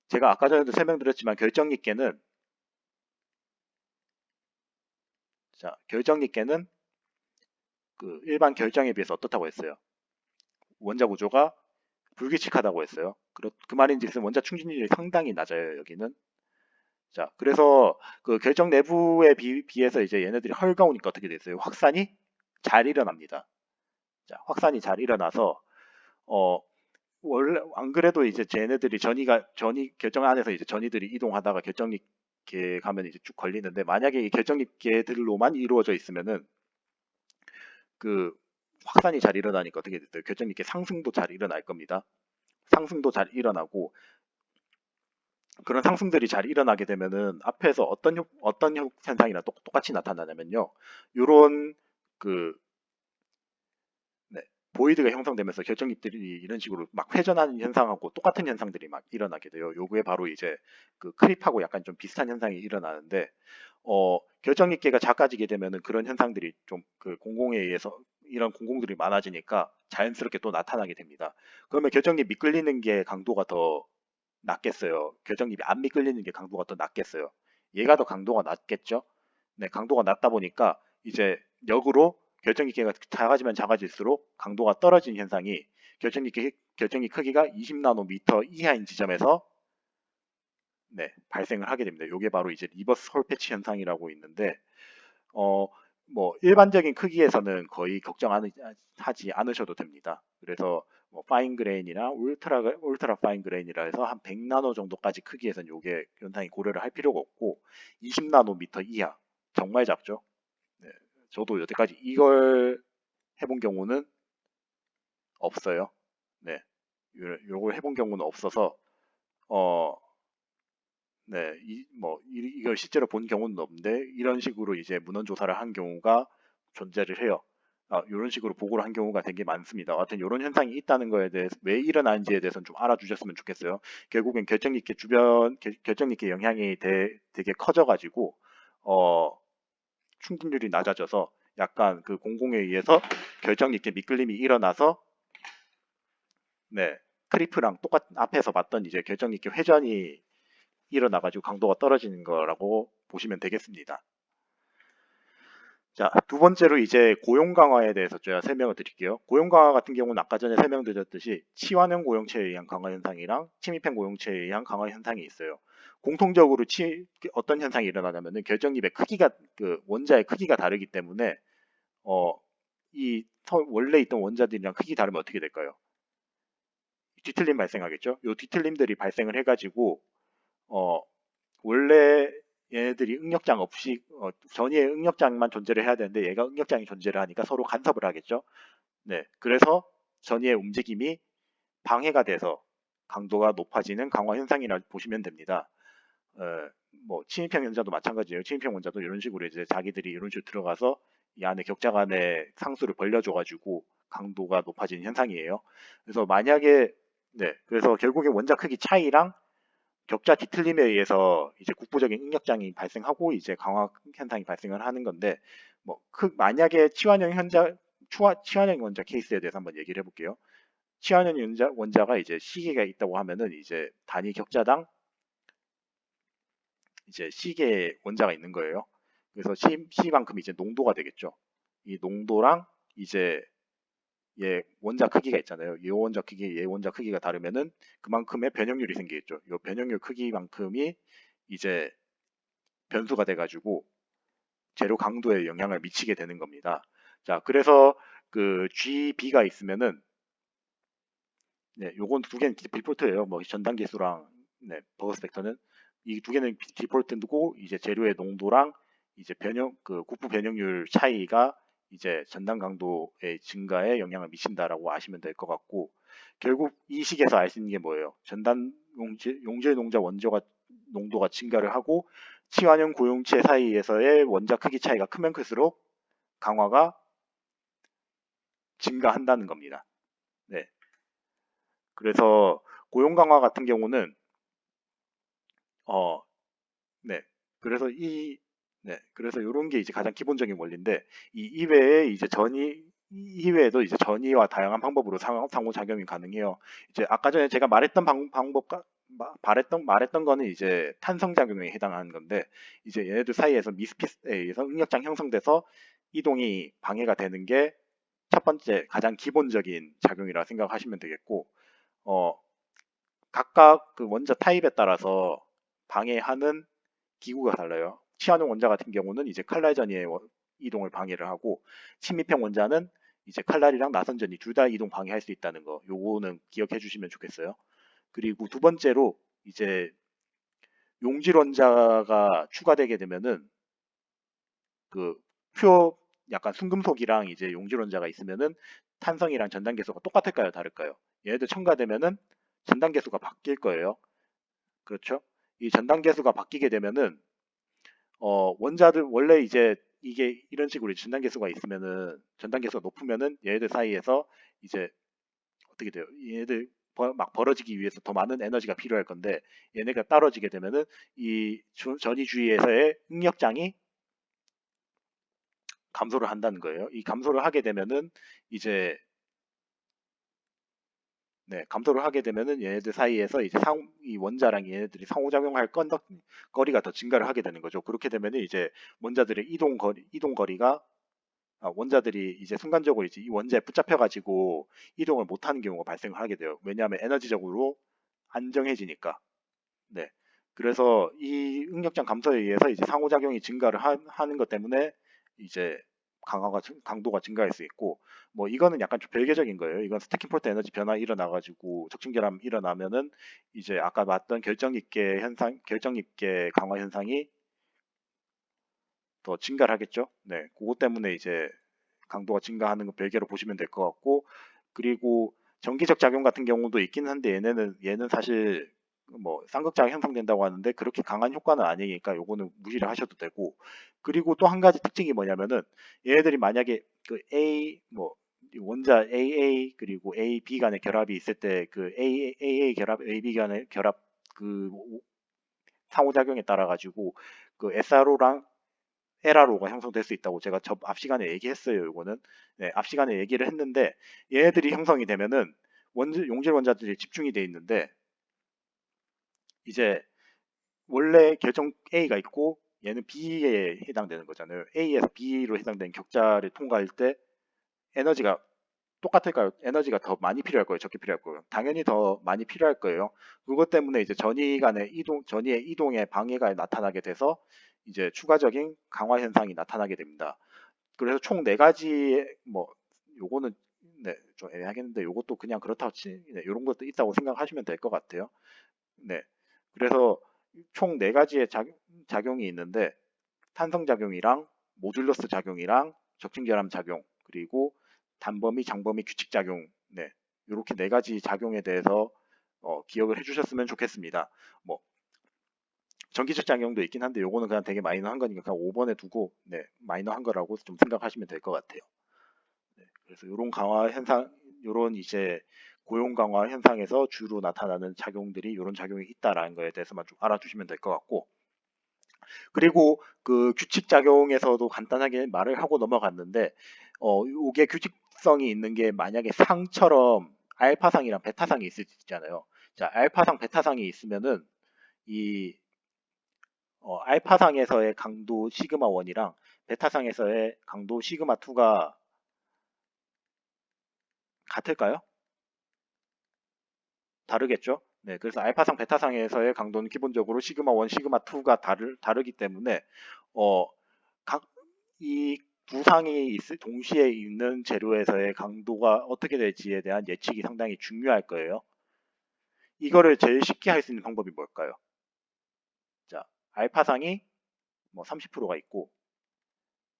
A: 제가 아까 전에도 설명드렸지만 결정립계는 자 결정립계는 그 일반 결정에 비해서 어떻다고 했어요? 원자 구조가 불규칙하다고 했어요. 그 말인즉슨 원자 충진율이 상당히 낮아요. 여기는. 자, 그래서 그 결정 내부에 비해서 이제 얘네들이 헐가우니까 어떻게 됐어요? 확산이 잘 일어납니다. 자, 확산이 잘 일어나서 어 원래 안 그래도 이제 쟤네들이 전이 결정 안에서 이제 전이들이 이동하다가 결정립계 가면 이제 쭉 걸리는데 만약에 이 결정립계들로만 이루어져 있으면은 그 확산이 잘 일어나니까 어떻게 됐어요? 결정립계 상승도 잘 일어날 겁니다. 상승도 잘 일어나고 그런 상승들이 잘 일어나게 되면은 앞에서 어떤 현상이랑 똑같이 나타나냐면요. 요런 그 네, 보이드가 형성되면서 결정입들이 이런 식으로 막 회전하는 현상하고 똑같은 현상들이 막 일어나게 돼요. 요게 바로 이제 그 크립하고 약간 좀 비슷한 현상이 일어나는데 결정입계가 작아지게 되면은 그런 현상들이 좀 그 공공에 의해서 이런 공공들이 많아지니까 자연스럽게 또 나타나게 됩니다. 그러면 결정입 미끌리는 게 강도가 더 낮겠어요. 결정입이 안 미끌리는 게 강도가 더 낮겠어요. 얘가 더 강도가 낮겠죠? 네, 강도가 낮다 보니까 이제 역으로 결정기계가 작아지면 작아질수록 강도가 떨어지는 현상이 결정기 크기가 20나노미터 이하인 지점에서 네, 발생을 하게 됩니다. 이게 바로 이제 리버스 홀 패치 현상이라고 있는데 어, 뭐 일반적인 크기에서는 거의 걱정하지 않으셔도 됩니다. 그래서 뭐 파인 그레인이나 울트라 파인 그레인이라 해서 한 100나노 정도까지 크기에서는 요게 현상이 고려를 할 필요가 없고 20나노미터 이하 정말 작죠. 네, 저도 여태까지 이걸 해본 경우는 없어요. 네, 요걸 해본 경우는 없어서 어, 네, 이걸 실제로 본 경우는 없는데 이런 식으로 이제 문헌 조사를 한 경우가 존재를 해요. 이런 식으로 보고를 한 경우가 되게 많습니다. 하여튼 이런 현상이 있다는 거에 대해서 왜 일어나는지에 대해서는 좀 알아주셨으면 좋겠어요. 결국엔 결정익계 영향이 되게 커져가지고 어, 충분율이 낮아져서 약간 그 공공에 의해서 결정익계 미끌림이 일어나서 네, 크리프랑 앞에서 봤던 이제 결정익계 회전이 일어나가지고 강도가 떨어지는 거라고 보시면 되겠습니다. 자, 두 번째로 이제 고용 강화에 대해서 제가 설명을 드릴게요. 고용 강화 같은 경우는 아까 전에 설명드렸듯이 치환형 고용체에 의한 강화 현상이랑 침입형 고용체에 의한 강화 현상이 있어요. 공통적으로 어떤 현상이 일어나냐면은 결정입의 크기가 그 원자의 크기가 다르기 때문에 어, 원래 있던 원자들이랑 크기 다르면 어떻게 될까요? 뒤틀림 발생하겠죠? 요 뒤틀림들이 발생을 해가지고 어, 원래 얘네들이 응력장 없이 전이의 응력장만 존재를 해야 되는데 얘가 응력장이 존재를 하니까 서로 간섭을 하겠죠. 네, 그래서 전이의 움직임이 방해가 돼서 강도가 높아지는 강화 현상이라 보시면 됩니다. 어, 뭐 침입형 원자도 마찬가지예요. 침입형 원자도 이런 식으로 이제 자기들이 이런 식으로 들어가서 이 안에 격자 간의 상수를 벌려줘가지고 강도가 높아지는 현상이에요. 그래서 만약에 그래서 결국에 원자 크기 차이랑 격자 뒤틀림에 의해서 이제 국부적인 응력장이 발생하고 이제 강화 현상이 발생을 하는 건데 만약에 치환형 원자 케이스에 대해서 한번 얘기를 해볼게요. 치환형 원자가 이제 시계가 있다고 하면은 이제 단위 격자당 이제 시계의 원자가 있는 거예요. 그래서 C만큼 이제 농도가 되겠죠. 이 농도랑 이제 얘 원자 크기가 있잖아요. 얘 원자 크기가 다르면은 그만큼의 변형률이 생기겠죠. 이 변형률 크기만큼이 이제 변수가 돼가지고 재료 강도에 영향을 미치게 되는 겁니다. 자, 그래서 그 GB가 있으면은 요건 두 개는 디폴트예요. 뭐 전단계수랑 버거스 벡터는 이 두 개는 디폴트고 이제 재료의 농도랑 이제 국부 변형률 차이가 이제 전단 강도의 증가에 영향을 미친다라고 아시면 될 것 같고 결국 이 식에서 알 수 있는 게 뭐예요? 전단 용질 농자 원조가 농도가 증가를 하고 치환형 고용체 사이에서의 원자 크기 차이가 크면 클수록 강화가 증가한다는 겁니다. 네. 그래서 고용 강화 같은 경우는 어, 네. 그래서 그래서 이런 게 이제 가장 기본적인 원리인데 이 이외에 이제 이외에도 이제 전이와 다양한 방법으로 상호작용이 가능해요. 이제 아까 전에 제가 말했던 방법과 말했던 거는 이제 탄성작용에 해당하는 건데 이제 얘네들 사이에서 미스핏에 의해서 응력장 형성돼서 이동이 방해가 되는 게 첫 번째 가장 기본적인 작용이라 생각하시면 되겠고 어, 각각 그 원자 타입에 따라서 방해하는 기구가 달라요. 치환형 원자 같은 경우는 이제 칼날 전이의 이동을 방해를 하고 침입형 원자는 이제 칼날이랑 나선 전이 둘 다 이동 방해할 수 있다는 거. 요거는 기억해 주시면 좋겠어요. 그리고 두 번째로 이제 용질 원자가 추가되게 되면은 그 약간 순금속이랑 이제 용질 원자가 있으면은 탄성이랑 전단 계수가 똑같을까요, 다를까요? 얘네들 첨가되면은 전단 계수가 바뀔 거예요. 그렇죠? 이 전단계수가 바뀌게 되면은 원자들 원래 이제 이게 이런 식으로 전단계수가 있으면은 전단계수가 높으면은 얘네들 사이에서 이제 어떻게 돼요? 얘네들 막 벌어지기 위해서 더 많은 에너지가 필요할 건데 얘네가 떨어지게 되면은 이 전위 주위에서의 응력장이 감소를 한다는 거예요. 이 감소를 하게 되면은 이제 감소를 하게 되면은 얘네들 사이에서 이제 이 원자랑 얘네들이 상호작용할 거리가 더 증가를 하게 되는 거죠. 그렇게 되면은 이제 원자들의 이동 거리가 원자들이 이제 순간적으로 이제 이 원자에 붙잡혀가지고 이동을 못하는 경우가 발생을 하게 돼요. 왜냐하면 에너지적으로 안정해지니까. 네. 그래서 이 응력장 감소에 의해서 이제 상호작용이 증가를 하는 것 때문에 이제 강도가 증가할 수 있고, 뭐 이거는 약간 좀 별개적인 거예요. 이건 스태킹 폴트 에너지 변화 일어나가지고 적층결함 일어나면은 이제 아까 봤던 결정입계 강화 현상이 더 증가를 하겠죠. 네, 그것 때문에 이제 강도가 증가하는 거 별개로 보시면 될 것 같고, 그리고 전기적 작용 같은 경우도 있긴 한데 얘는 사실 뭐 쌍극자가 형성된다고 하는데 그렇게 강한 효과는 아니니까 요거는 무시를 하셔도 되고, 그리고 또 한 가지 특징이 뭐냐면은 얘네들이 만약에 그 원자 AA 그리고 AB 간의 결합이 있을 때 그 AA 결합 AB 간의 결합 그 상호작용에 따라 가지고 그 SRO랑 에라로가 형성될 수 있다고 제가 앞 시간에 얘기했어요. 이거는 앞 시간에 얘기를 했는데 얘네들이 형성이 되면은 용질 원자들이 집중이 돼 있는데 이제 원래 결정 A가 있고 얘는 B에 해당되는 거잖아요. A에서 B로 해당되는 격자를 통과할 때 에너지가 똑같을까요? 에너지가 더 많이 필요할 거예요? 적게 필요할 거예요? 당연히 더 많이 필요할 거예요. 그것 때문에 이제 전위의 이동에 방해가 나타나게 돼서 이제 추가적인 강화 현상이 나타나게 됩니다. 그래서 총 네 가지 뭐 요거는 좀 애매하겠는데 요것도 그냥 그렇다고 이런 것도 있다고 생각하시면 될 것 같아요. 네. 그래서 총 네 가지의 작용이 있는데 탄성작용이랑 모듈러스 작용이랑 적층결함 작용 그리고 단범위, 장범위 규칙 작용 이렇게 네 가지 작용에 대해서 기억을 해주셨으면 좋겠습니다. 뭐 전기적 작용도 있긴 한데 요거는 그냥 되게 마이너한 거니까 그냥 5번에 두고 마이너한 거라고 좀 생각하시면 될 것 같아요. 그래서 이런 강화 현상, 이런 이제 고용 강화 현상에서 주로 나타나는 작용들이 이런 작용이 있다라는 거에 대해서만 좀 알아두시면 될 것 같고, 그리고 그 규칙 작용에서도 간단하게 말을 하고 넘어갔는데, 이게 규칙성이 있는 게 만약에 상처럼 알파상이랑 베타상이 있을 수 있잖아요. 자, 알파상, 베타상이 있으면은 이 알파상에서의 강도 시그마 1이랑 베타상에서의 강도 시그마 2가 같을까요? 다르겠죠? 네, 그래서 알파상, 베타상에서의 강도는 기본적으로 시그마 1, 시그마 2가 다르기 때문에 어, 이 두 상이 동시에 있는 재료에서의 강도가 어떻게 될지에 대한 예측이 상당히 중요할 거예요. 이거를 제일 쉽게 할 수 있는 방법이 뭘까요? 자, 알파상이 뭐 30%가 있고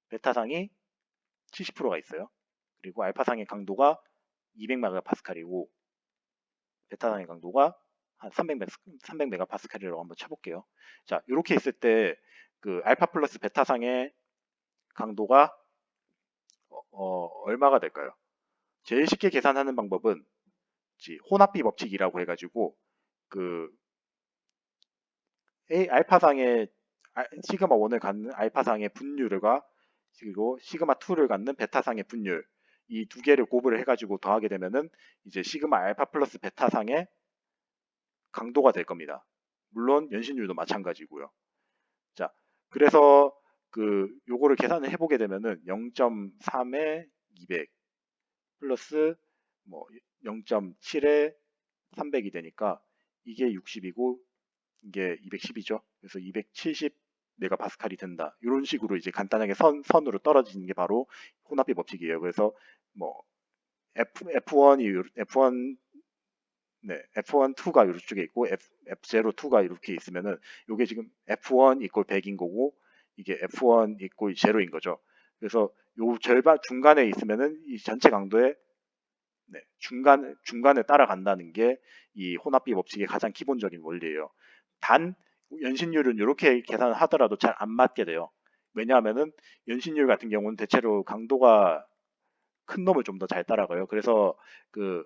A: 베타상이 70%가 있어요. 그리고 알파상의 강도가 200메가파스칼이고 베타상의 강도가 한 300메가파스칼이라고 한번 쳐볼게요. 자, 이렇게 있을 때 그 알파 플러스 베타상의 강도가 얼마가 될까요? 제일 쉽게 계산하는 방법은 혼합비 법칙이라고 해가지고 그 알파상의 시그마 1을 갖는 알파상의 분율과 그리고 시그마 2를 갖는 베타상의 분율 이 두 개를 곱을 해가지고 더하게 되면은 이제 시그마 알파 플러스 베타상의 강도가 될 겁니다. 물론 연신율도 마찬가지고요. 자, 그래서 그 요거를 계산을 해보게 되면은 0.3에 200 플러스 뭐 0.7에 300이 되니까 이게 60이고 이게 210이죠. 그래서 270 메가파스칼이 된다. 이런 식으로 이제 간단하게 선으로 떨어지는 게 바로 혼합비 법칙이에요. 그래서 뭐 F1 F1 2가 이쪽에 있고 F02가 이렇게 있으면은 이게 지금 F1 이꼴 100인 거고 이게 F1 이꼴 0인 거죠. 그래서 요 절반 중간에 있으면은 이 전체 강도의 중간을 따라간다는 게 이 혼합비 법칙의 가장 기본적인 원리예요. 단 연신율은 이렇게 계산하더라도 잘 안 맞게 돼요. 왜냐하면은 연신율 같은 경우는 대체로 강도가 큰 놈을 좀 더 잘 따라가요. 그래서 그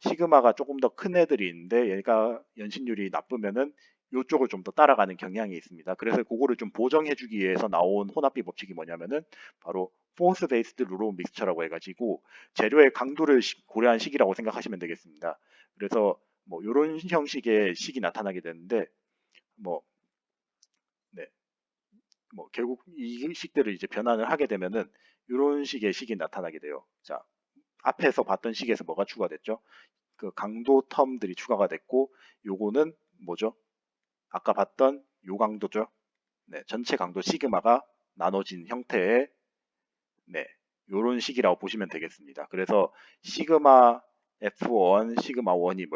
A: 시그마가 조금 더 큰 애들이 있는데 얘가 연신율이 나쁘면은 이쪽을 좀 더 따라가는 경향이 있습니다. 그래서 그거를 좀 보정해주기 위해서 나온 혼합비 법칙이 뭐냐면은 바로 포스 베이스드 룰 오브 믹스처라고 해가지고 재료의 강도를 고려한 식이라고 생각하시면 되겠습니다. 그래서 뭐 이런 형식의 식이 나타나게 되는데 뭐, 네, 뭐 결국 이 식들을 이제 변환을 하게 되면은 이런 식의 식이 나타나게 돼요. 자, 앞에서 봤던 식에서 뭐가 추가됐죠? 그 강도 텀들이 추가가 됐고 요거는 뭐죠? 아까 봤던 요 강도죠. 네, 전체 강도 시그마가 나눠진 형태의 네, 요런 식이라고 보시면 되겠습니다. 그래서 시그마 F1, 시그마 1이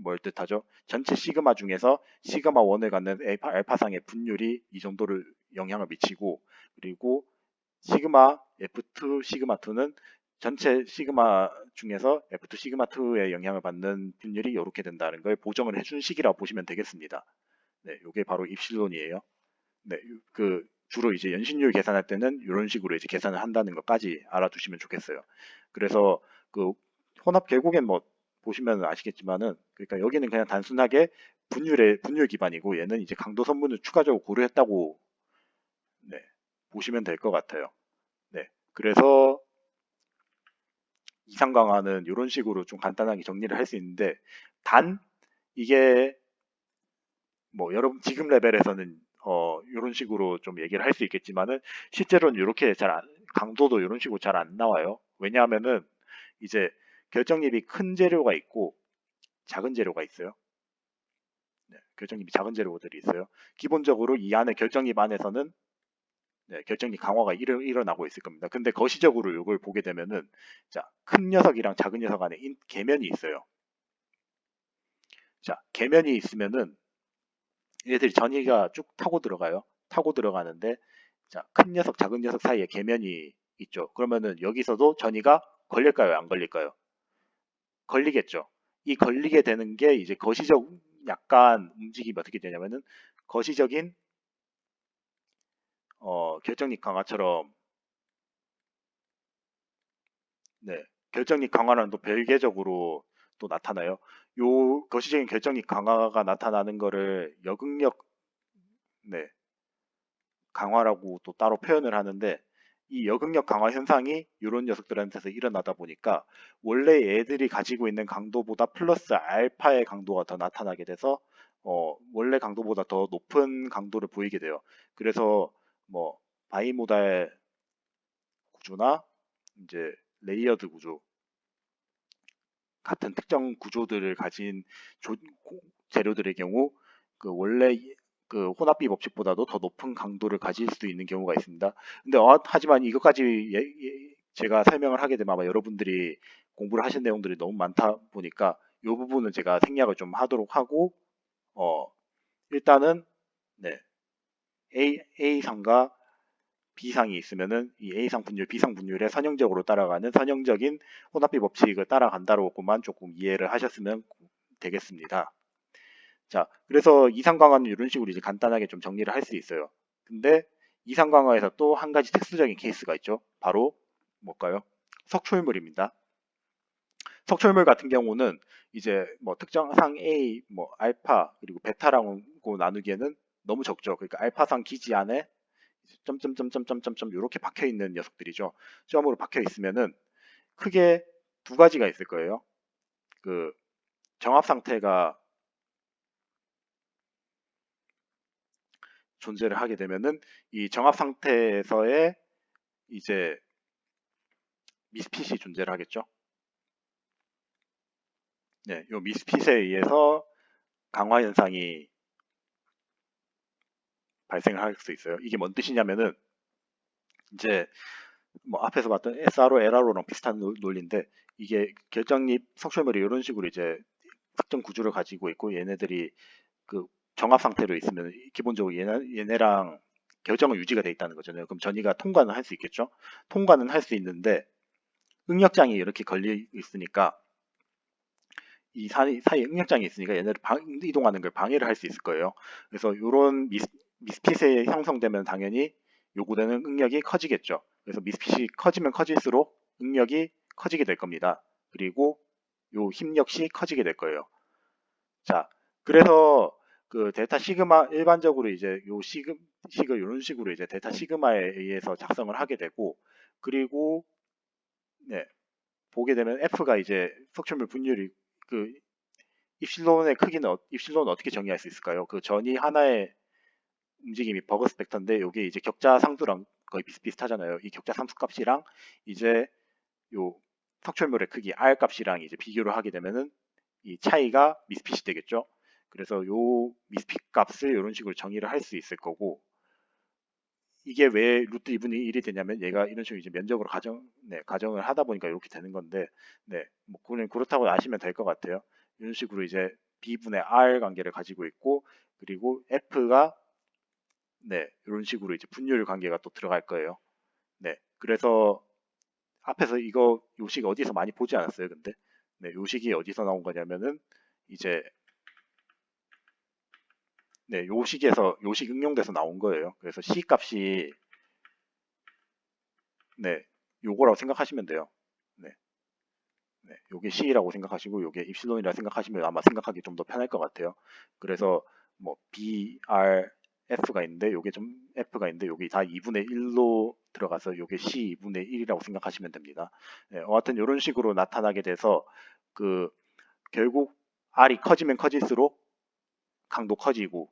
A: 뭘 뜻하죠? 전체 시그마 중에서 시그마 1을 갖는 알파상의 분율이 이 정도를 영향을 미치고 그리고 시그마 F2, 시그마 2는 전체 시그마 중에서 F2 시그마 2의 영향을 받는 분율이 이렇게 된다는 걸 보정을 해준 식이라고 보시면 되겠습니다. 네, 이게 바로 입실론이에요. 네, 그 주로 이제 연신율 계산할 때는 이런 식으로 이제 계산을 한다는 것까지 알아두시면 좋겠어요. 그래서 그 혼합 결국엔 뭐 보시면 아시겠지만은 그러니까 여기는 그냥 단순하게 분율 기반이고 얘는 이제 강도 선분을 추가적으로 고려했다고 네, 보시면 될 것 같아요. 네, 그래서 이상 강화는 이런 식으로 좀 간단하게 정리를 할 수 있는데 단 이게 뭐 여러분 지금 레벨에서는 이런 식으로 좀 얘기를 할 수 있겠지만은 실제로는 이렇게 강도도 이런 식으로 잘 안 나와요. 왜냐하면은 이제 결정립이 큰 재료가 있고 작은 재료가 있어요. 네, 결정립이 작은 재료들이 있어요. 기본적으로 이 안에 결정립 안에서는 네, 결정립 강화가 일어나고 있을 겁니다. 근데 거시적으로 이걸 보게 되면은 자, 큰 녀석이랑 작은 녀석 안에 계면이 있어요. 자, 계면이 있으면은 얘들이 전이가 쭉 타고 들어가요. 타고 들어가는데 자, 큰 녀석, 작은 녀석 사이에 계면이 있죠. 그러면은 여기서도 전이가 걸릴까요? 안 걸릴까요? 걸리겠죠. 이 걸리게 되는 게 이제 거시적 약간 움직임이 어떻게 되냐면은 거시적인 결정력 강화처럼 네, 결정력 강화는 또 별개적으로 또 나타나요. 요 거시적인 결정력 강화가 나타나는 거를 역응력 네, 강화라고 또 따로 표현을 하는데 이 역응력 강화 현상이 이런 녀석들한테서 일어나다 보니까 원래 얘들이 가지고 있는 강도보다 플러스 알파의 강도가 더 나타나게 돼서 원래 강도보다 더 높은 강도를 보이게 돼요. 그래서 뭐 바이모달 구조나 이제 레이어드 구조 같은 특정 구조들을 가진 재료들의 경우 그 원래 그 혼합비 법칙보다도 더 높은 강도를 가질 수 있는 경우가 있습니다. 근데 하지만 이것까지 제가 설명을 하게 되면 아마 여러분들이 공부를 하신 내용들이 너무 많다 보니까 이 부분은 제가 생략을 좀 하도록 하고 어 일단은 네 A상과 B상이 있으면은 이 A상 분율, B상 분율에 선형적으로 따라가는 선형적인 혼합비 법칙을 따라간다로만 조금 이해를 하셨으면 되겠습니다. 자, 그래서 이상강화는 이런 식으로 이제 간단하게 좀 정리를 할 수 있어요. 근데 이상강화에서 또 한 가지 특수적인 케이스가 있죠. 바로 뭘까요? 석초율물입니다. 석초율물 같은 경우는 이제 뭐 특정상 A, 뭐 알파 그리고 베타라고 나누기에는 너무 적죠. 그러니까 알파상 기지 안에 점점점점점점점 이렇게 박혀 있는 녀석들이죠. 점으로 박혀 있으면은 크게 두 가지가 있을 거예요. 그 정합 상태가 존재를 하게 되면은 이 정합 상태에서의 이제 미스핏이 존재를 하겠죠. 네, 이 미스핏에 의해서 강화 현상이 발생을 할 수 있어요. 이게 뭔 뜻이냐면은 이제 뭐 앞에서 봤던 SRO, LRO랑 비슷한 논리인데 이게 결정립 석출물이 이런 식으로 이제 특정 구조를 가지고 있고 얘네들이 그 정합 상태로 있으면 기본적으로 얘네랑 결정은 유지가 돼 있다는 거잖아요. 그럼 전이가 통과는 할 수 있겠죠. 통과는 할 수 있는데 응력장이 이렇게 걸려 있으니까 이 사이에 응력장이 있으니까 얘네를 이동하는 걸 방해를 할 수 있을 거예요. 그래서 이런 미스핏이 형성되면 당연히 요구되는 응력이 커지겠죠. 그래서 미스핏이 커지면 커질수록 응력이 커지게 될 겁니다. 그리고 요 힘 역시 커지게 될 거예요. 자, 그래서 그 데이터 시그마 일반적으로 이제 요 식을 이런 식으로 이제 데이터 시그마에 의해서 작성을 하게 되고, 그리고 네, 보게 되면 F가 이제 석출물 분율이 그 입실론의 크기는 입실론은 어떻게 정의할 수 있을까요? 그 전이 하나의 움직임이 버그 스펙터인데 요게 이제 격자 상수랑 거의 비슷비슷하잖아요. 이 격자 상수 값이랑 이제 요 석출물의 크기 R 값이랑 이제 비교를 하게 되면은 이 차이가 미스핏이 되겠죠. 그래서 요 미스핏 값을 이런 식으로 정의를 할 수 있을 거고, 이게 왜 루트 2분의 1이 되냐면 얘가 이런 식으로 이제 면적으로 가정을 하다 보니까 이렇게 되는 건데, 네, 뭐 그냥 그렇다고 아시면 될 것 같아요. 이런 식으로 이제 B분의 R 관계를 가지고 있고, 그리고 F가 네, 이런 식으로 이제 분율 관계가 또 들어갈 거예요. 네, 그래서 앞에서 이거 요식 어디서 많이 보지 않았어요, 근데 네, 요식이 어디서 나온 거냐면은 이제 네, 요식 응용돼서 나온 거예요. 그래서 C 값이 네, 요거라고 생각하시면 돼요. 네. 네, 요게 C라고 생각하시고 요게 입실론이라 생각하시면 아마 생각하기 좀 더 편할 것 같아요. 그래서 뭐 B, R, F가 있는데 요게 좀 F가 있는데 요게 다 2분의 1로 들어가서 요게 C 2분의 1이라고 생각하시면 됩니다. 네, 하여튼 이런 식으로 나타나게 돼서 그 결국 R이 커지면 커질수록 강도 커지고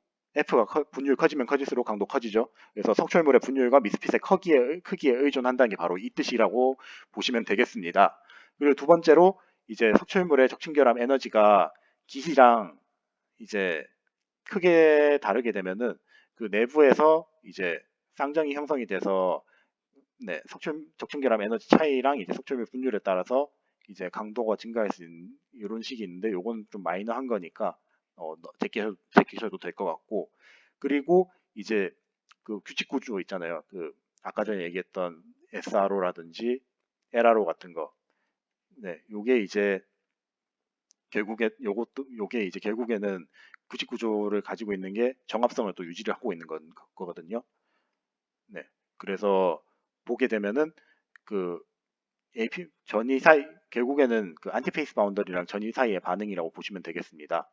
A: 분율 커지면 커질수록 강도 커지죠. 그래서 석출물의 분율과 미스핏의 크기에 의존한다는 게 바로 이 뜻이라고 보시면 되겠습니다. 그리고 두 번째로 이제 석출물의 적층결합 에너지가 기시랑 이제 크게 다르게 되면은 그 내부에서 이제 쌍정이 형성이 돼서 네, 적층결합 에너지 차이랑 이제 석출물 분율에 따라서 이제 강도가 증가할 수 있는 이런 식이 있는데 요건 좀 마이너한 거니까 제끼셔도 될 것 같고, 그리고 이제 그 규칙 구조 있잖아요. 그 아까 전에 얘기했던 SRO라든지 LRO 같은 거. 네, 요게 이제 요게 이제 결국에는 규칙 구조를 가지고 있는 게 정합성을 또 유지를 하고 있는 거거든요. 네, 그래서 보게 되면은 그 AP 전이 사이 결국에는 그 안티페이스 바운더리랑 전이 사이의 반응이라고 보시면 되겠습니다.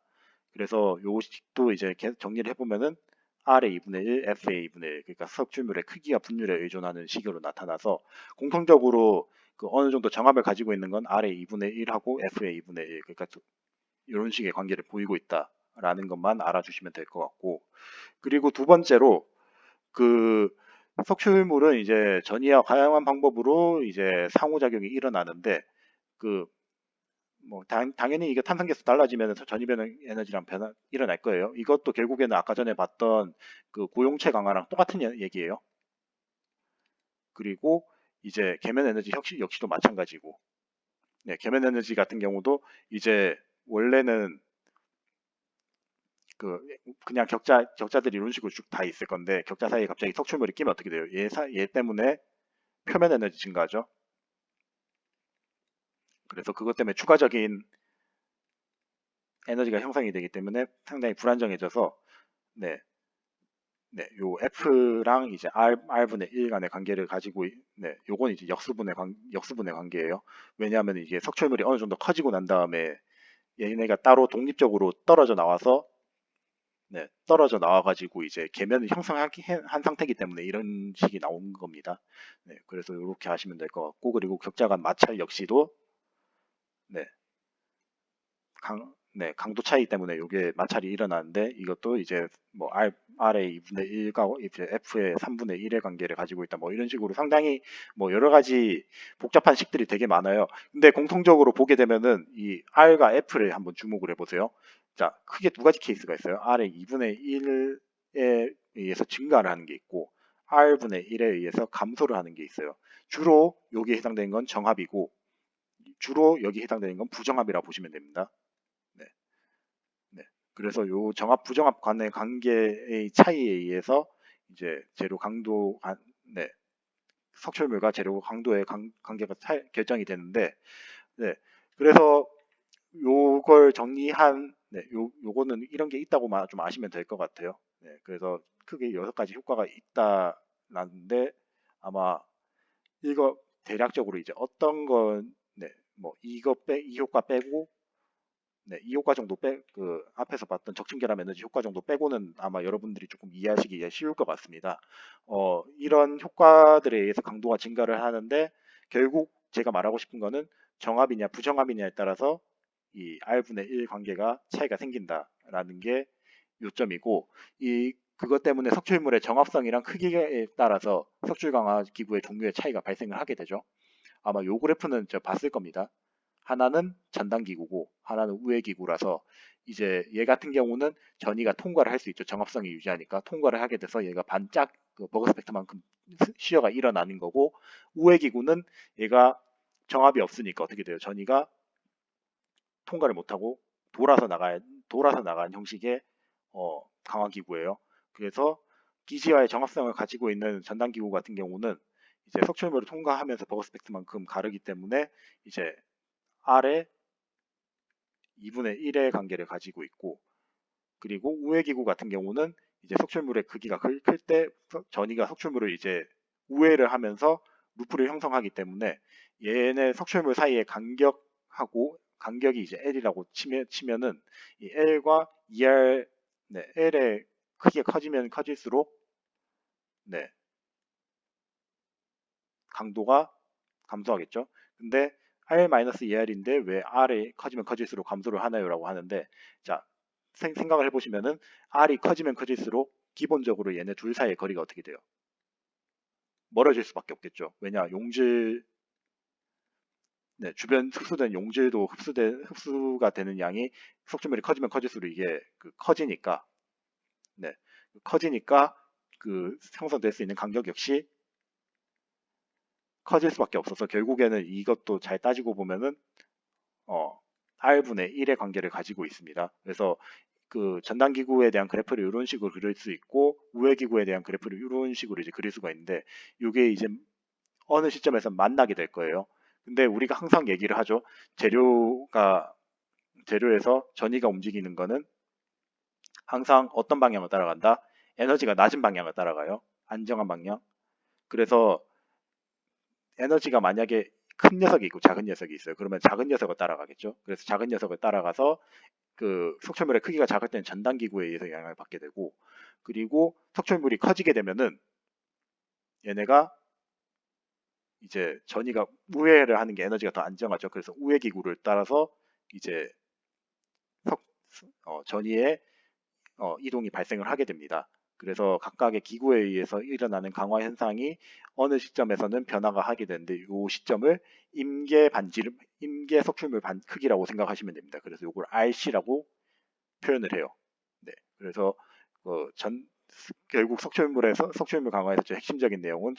A: 그래서 요 식도 이제 정리를 해보면은 R의 2분의 1, F의 2분의 1, 그러니까 석출물의 크기와 분율에 의존하는 식으로 나타나서 공통적으로 그 어느 정도 정합을 가지고 있는 건 R의 2분의 1하고 F의 2분의 1, 그러니까 이런 식의 관계를 보이고 있다라는 것만 알아주시면 될 것 같고, 그리고 두 번째로 그 석출물은 이제 전이와 다양한 방법으로 이제 상호작용이 일어나는데 그 뭐 당연히 이게 탄산계수 달라지면 전이변 에너지랑 일어날 거예요. 이것도 결국에는 아까 전에 봤던 그 고용체 강화랑 똑같은 얘기예요. 그리고 이제 계면 에너지 역시도 마찬가지고, 네, 계면 에너지 같은 경우도 이제 원래는 그 그냥 격자들이 이런 식으로 쭉 다 있을 건데 격자 사이에 갑자기 석출물이 끼면 어떻게 돼요? 얘 때문에 표면 에너지 증가하죠. 그래서 그것 때문에 추가적인 에너지가 형성이 되기 때문에 상당히 불안정해져서 네, 네, 요 F랑 이제 R분의 1 간의 관계를 가지고 네, 요건 이제 역수분의 관계예요. 왜냐하면 이게 석출물이 어느 정도 커지고 난 다음에 얘네가 따로 독립적으로 떨어져 나와가지고 이제 계면을 형성한 상태이기 때문에 이런 식이 나온 겁니다. 네, 그래서 이렇게 하시면 될 것 같고, 그리고 격자 간 마찰 역시도 네, 네, 강도 차이 때문에 이게 마찰이 일어나는데 이것도 이제 뭐 R의 2분의 1과 이제 F의 3분의 1의 관계를 가지고 있다. 뭐 이런 식으로 상당히 뭐 여러 가지 복잡한 식들이 되게 많아요. 근데 공통적으로 보게 되면은 이 R과 F를 한번 주목을 해보세요. 자, 크게 두 가지 케이스가 있어요. R의 2분의 1에 의해서 증가를 하는 게 있고 R분의 1에 의해서 감소를 하는 게 있어요. 주로 여기에 해당되는 건 정합이고 주로 여기 해당되는 건 부정합이라고 보시면 됩니다. 네. 네. 그래서 요 정합 부정합 간의 관계의 차이에 의해서 이제 재료 강도 네. 석출물과 재료 강도의 관계가 결정이 되는데 네. 그래서 요걸 정리한 요거는 이런 게 있다고만 좀 아시면 될 것 같아요. 네, 그래서 크게 6가지 효과가 있다라는데 아마 이거 대략적으로 이제 어떤 건 네, 뭐 이 효과 빼고 네, 이 효과 정도 그 앞에서 봤던 적층 결합 에너지 효과 정도 빼고는 아마 여러분들이 조금 이해하시기에 쉬울 것 같습니다. 이런 효과들에 의해서 강도가 증가를 하는데 결국 제가 말하고 싶은 거는 정합이냐 부정합이냐에 따라서 이 R분의 1 관계가 차이가 생긴다라는 게 요점이고 이 그것 때문에 석출물의 정합성이랑 크기에 따라서 석출 강화 기구의 종류의 차이가 발생을 하게 되죠. 아마 요 그래프는 저 봤을 겁니다. 하나는 전단 기구고 하나는 우회 기구라서 이제 얘 같은 경우는 전이가 통과를 할 수 있죠. 정합성이 유지하니까 통과를 하게 돼서 얘가 반짝 그 버그 스펙트만큼 시어가 일어나는 거고 우회 기구는 얘가 정합이 없으니까 어떻게 돼요? 전이가 통과를 못하고 돌아서 나간 형식의 강화 기구예요. 그래서 기지와의 정합성을 가지고 있는 전단 기구 같은 경우는 이제 석출물을 통과하면서 버그 스펙트만큼 가르기 때문에 이제 R의 2분의 1의 관계를 가지고 있고 그리고 우회 기구 같은 경우는 이제 석출물의 크기가 클 때 전이가 석출물을 이제 우회를 하면서 루프를 형성하기 때문에 얘네 석출물 사이의 간격이 이제 L이라고 치면은 이 L과 ER 네, L의 크기가 커지면 커질수록 네, 강도가 감소하겠죠. 근데 R-ER인데 왜 R이 커지면 커질수록 감소를 하나요라고 하는데 자 생각을 해보시면은 R이 커지면 커질수록 기본적으로 얘네 둘 사이의 거리가 어떻게 돼요? 멀어질 수밖에 없겠죠. 왜냐 용질 네, 주변 흡수된 용질도 흡수가 되는 양이 석주물이 커지면 커질수록 이게 커지니까 네, 커지니까 그 형성될 수 있는 간격 역시 커질 수밖에 없어서 결국에는 이것도 잘 따지고 보면은 R분의 1의 관계를 가지고 있습니다. 그래서 그 전단 기구에 대한 그래프를 이런 식으로 그릴 수 있고 우회 기구에 대한 그래프를 이런 식으로 이제 그릴 수가 있는데 이게 이제 어느 시점에서 만나게 될 거예요. 근데 우리가 항상 얘기를 하죠. 재료에서 전이가 움직이는 거는 항상 어떤 방향을 따라간다? 에너지가 낮은 방향을 따라가요. 안정한 방향. 그래서 에너지가 만약에 큰 녀석이 있고 작은 녀석이 있어요. 그러면 작은 녀석을 따라가겠죠. 그래서 작은 녀석을 따라가서 그 석출물의 크기가 작을 때는 전단 기구에 의해서 영향을 받게 되고 그리고 석출물이 커지게 되면은 얘네가 이제 전이가 우회를 하는 게 에너지가 더 안정하죠. 그래서 우회 기구를 따라서 이제 석, 전이의 이동이 발생을 하게 됩니다. 그래서 각각의 기구에 의해서 일어나는 강화 현상이 어느 시점에서는 변화가 하게 되는데 이 시점을 임계 석출물 크기라고 생각하시면 됩니다. 그래서 이걸 RC라고 표현을 해요. 네, 그래서 결국 석출물 강화에서 핵심적인 내용은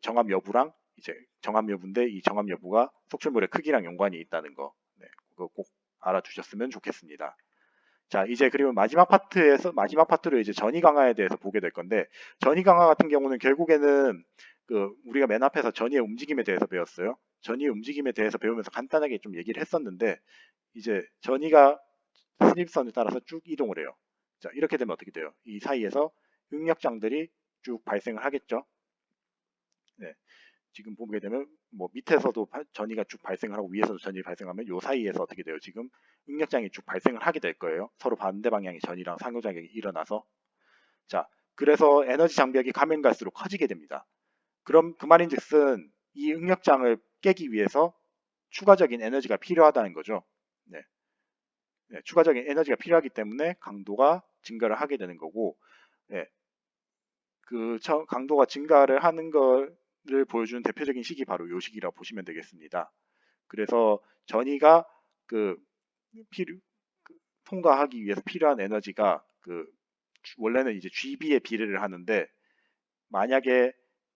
A: 정합 여부랑 이제 정합 여부인데 이 정합 여부가 석출물의 크기랑 연관이 있다는 거, 네, 그거 꼭 알아두셨으면 좋겠습니다. 자, 이제 그리고 마지막 파트로 이제 전이 강화에 대해서 보게 될 건데 전이 강화 같은 경우는 결국에는 우리가 맨 앞에서 전이의 움직임에 대해서 배웠어요. 전이의 움직임에 대해서 배우면서 간단하게 좀 얘기를 했었는데 이제 전이가 신입선을 따라서 쭉 이동을 해요. 자, 이렇게 되면 어떻게 돼요? 이 사이에서 응력장들이 쭉 발생을 하겠죠. 네, 지금 보게 되면 뭐 밑에서도 전이가 쭉 발생을 하고 위에서도 전이 발생하면 요 사이에서 어떻게 돼요? 지금 응력장이 쭉 발생을 하게 될 거예요. 서로 반대 방향의 전이랑 상호작용이 일어나서 자, 그래서 에너지 장벽이 가면 갈수록 커지게 됩니다. 그럼 그 말인즉슨 이 응력장을 깨기 위해서 추가적인 에너지가 필요하다는 거죠. 네. 네, 추가적인 에너지가 필요하기 때문에 강도가 증가를 하게 되는 거고, 네, 강도가 증가를 하는 것을 보여주는 대표적인 식이 바로 이 식이라고 보시면 되겠습니다. 그래서 전이가 그 필요, 통과하기 위해서 필요한 에너지가 원래는 이제 GB에 비례를 하는데 만약에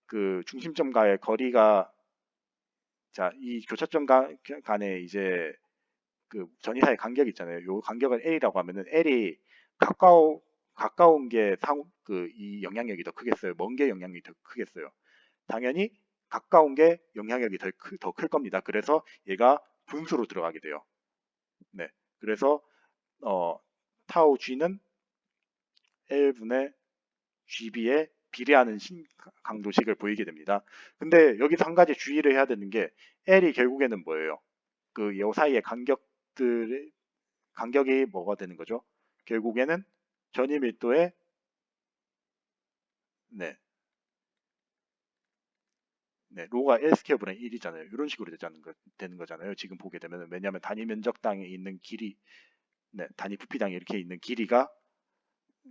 A: 그 중심점과의 거리가 이 교차점 간에 이제 그 전이 사이 간격이 있잖아요. 요 간격을 L이라고 하면은 L이 가까운 게 이 영향력이 더 크겠어요. 먼 게 영향력이 더 크겠어요. 당연히 가까운 게 영향력이 더 클 겁니다. 그래서 얘가 분수로 들어가게 돼요. 네. 그래서 타우 G는 L분의 GB에 비례하는 강도식을 보이게 됩니다. 근데 여기서 한 가지 주의를 해야 되는 게 L이 결국에는 뭐예요? 그 요 사이의 간격이 뭐가 되는 거죠? 결국에는 전위 밀도의 네, 네, 로가 L 스퀘어분의 1이잖아요. 이런 식으로 되는 거잖아요. 지금 보게 되면 왜냐하면 단위 면적당에 있는 길이 네, 단위 부피당에 이렇게 있는 길이가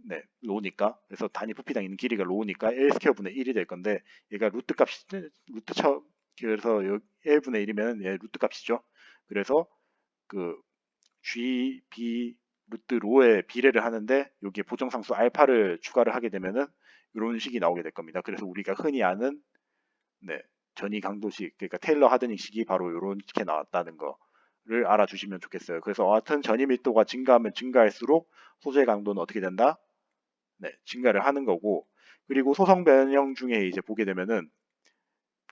A: 네, 로니까 그래서 단위 부피당 있는 길이가 로니까 L 스퀘어분의 1이 될 건데 얘가 루트 값이 루트 쳐 그래서 1분의 1이면 얘 루트 값이죠. 그래서 그 G, B, 루트 로에 비례를 하는데 여기에 보정상수 알파를 추가를 하게 되면은 이런 식이 나오게 될 겁니다. 그래서 우리가 흔히 아는 네, 전위 강도식 그러니까 테일러 하드닝식이 바로 이렇게 나왔다는 거를 알아주시면 좋겠어요. 그래서 하여튼 전위 밀도가 증가하면 증가할수록 소재 강도는 어떻게 된다? 네, 증가를 하는 거고 그리고 소성 변형 중에 이제 보게 되면은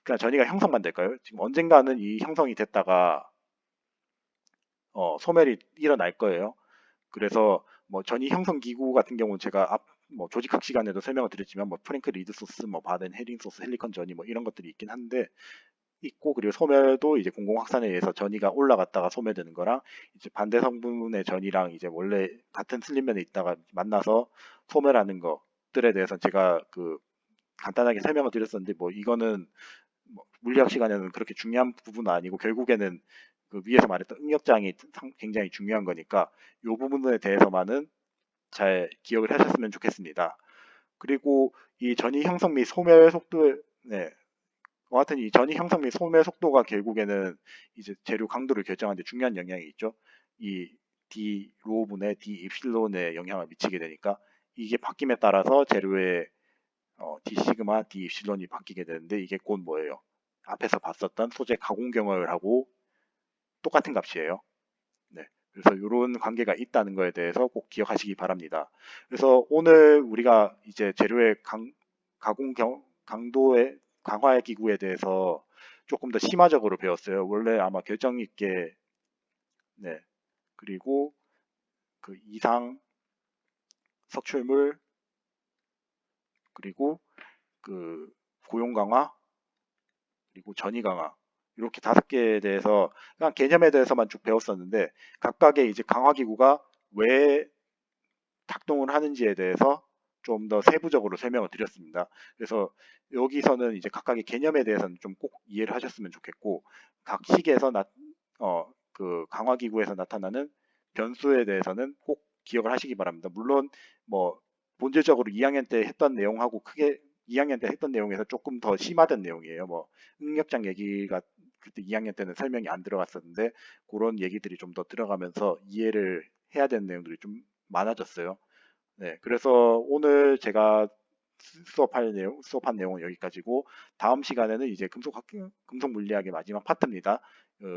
A: 그러니까 전위가 형성만 될까요? 지금 언젠가는 이 형성이 됐다가 소멸이 일어날 거예요. 그래서 뭐 전이 형성 기구 같은 경우는 제가 앞 뭐 조직학 시간에도 설명을 드렸지만 뭐 프랭크 리드 소스, 뭐 바덴 헤링 소스, 헬리컨 전이 뭐 이런 것들이 있긴 한데 있고 그리고 소멸도 이제 공공 확산에 의해서 전이가 올라갔다가 소멸되는 거랑 이제 반대 성분의 전이랑 이제 원래 같은 슬림면에 있다가 만나서 소멸하는 것들에 대해서 제가 그 간단하게 설명을 드렸었는데 뭐 이거는 뭐 물리학 시간에는 그렇게 중요한 부분은 아니고 결국에는 그 위에서 말했던 응력장이 굉장히 중요한 거니까 이 부분에 대해서만은 잘 기억을 하셨으면 좋겠습니다. 그리고 이 전이 형성 및 소멸 속도, 네, 하여튼 이 전이 형성 및 소멸 속도가 결국에는 이제 재료 강도를 결정하는데 중요한 영향이 있죠. 이 D 로분의 D 입실론에 영향을 미치게 되니까 이게 바뀜에 따라서 재료의 D 시그마, D 입실론이 바뀌게 되는데 이게 곧 뭐예요? 앞에서 봤었던 소재 가공 경험을 하고 똑같은 값이에요. 네. 그래서 이런 관계가 있다는 거에 대해서 꼭 기억하시기 바랍니다. 그래서 오늘 우리가 이제 재료의 가공 강도의 강화의 기구에 대해서 조금 더 심화적으로 배웠어요. 원래 아마 결정 있게 네. 그리고 그 이상 석출물 그리고 그 고용 강화 그리고 전이 강화 이렇게 5개에 대해서 그냥 개념에 대해서만 쭉 배웠었는데 각각의 이제 강화 기구가 왜 작동을 하는지에 대해서 좀 더 세부적으로 설명을 드렸습니다. 그래서 여기서는 이제 각각의 개념에 대해서는 좀 꼭 이해를 하셨으면 좋겠고 각 식에서 그 강화 기구에서 나타나는 변수에 대해서는 꼭 기억을 하시기 바랍니다. 물론 뭐 본질적으로 2학년 때 했던 내용하고 크게 2학년 때 했던 내용에서 조금 더 심화된 내용이에요. 뭐 응력장 얘기가 그때 2학년 때는 설명이 안 들어갔었는데 그런 얘기들이 좀 더 들어가면서 이해를 해야 되는 내용들이 좀 많아졌어요. 네, 그래서 오늘 제가 수업한 내용은 여기까지고 다음 시간에는 이제 금속 물리학의 마지막 파트입니다.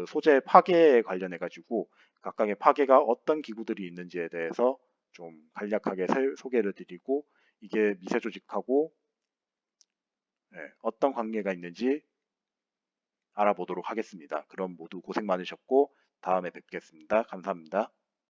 A: 소재 파괴에 관련해 가지고 각각의 파괴가 어떤 기구들이 있는지에 대해서 좀 간략하게 소개를 드리고 이게 미세 조직하고 네, 어떤 관계가 있는지 알아보도록 하겠습니다. 그럼 모두 고생 많으셨고 다음에 뵙겠습니다. 감사합니다.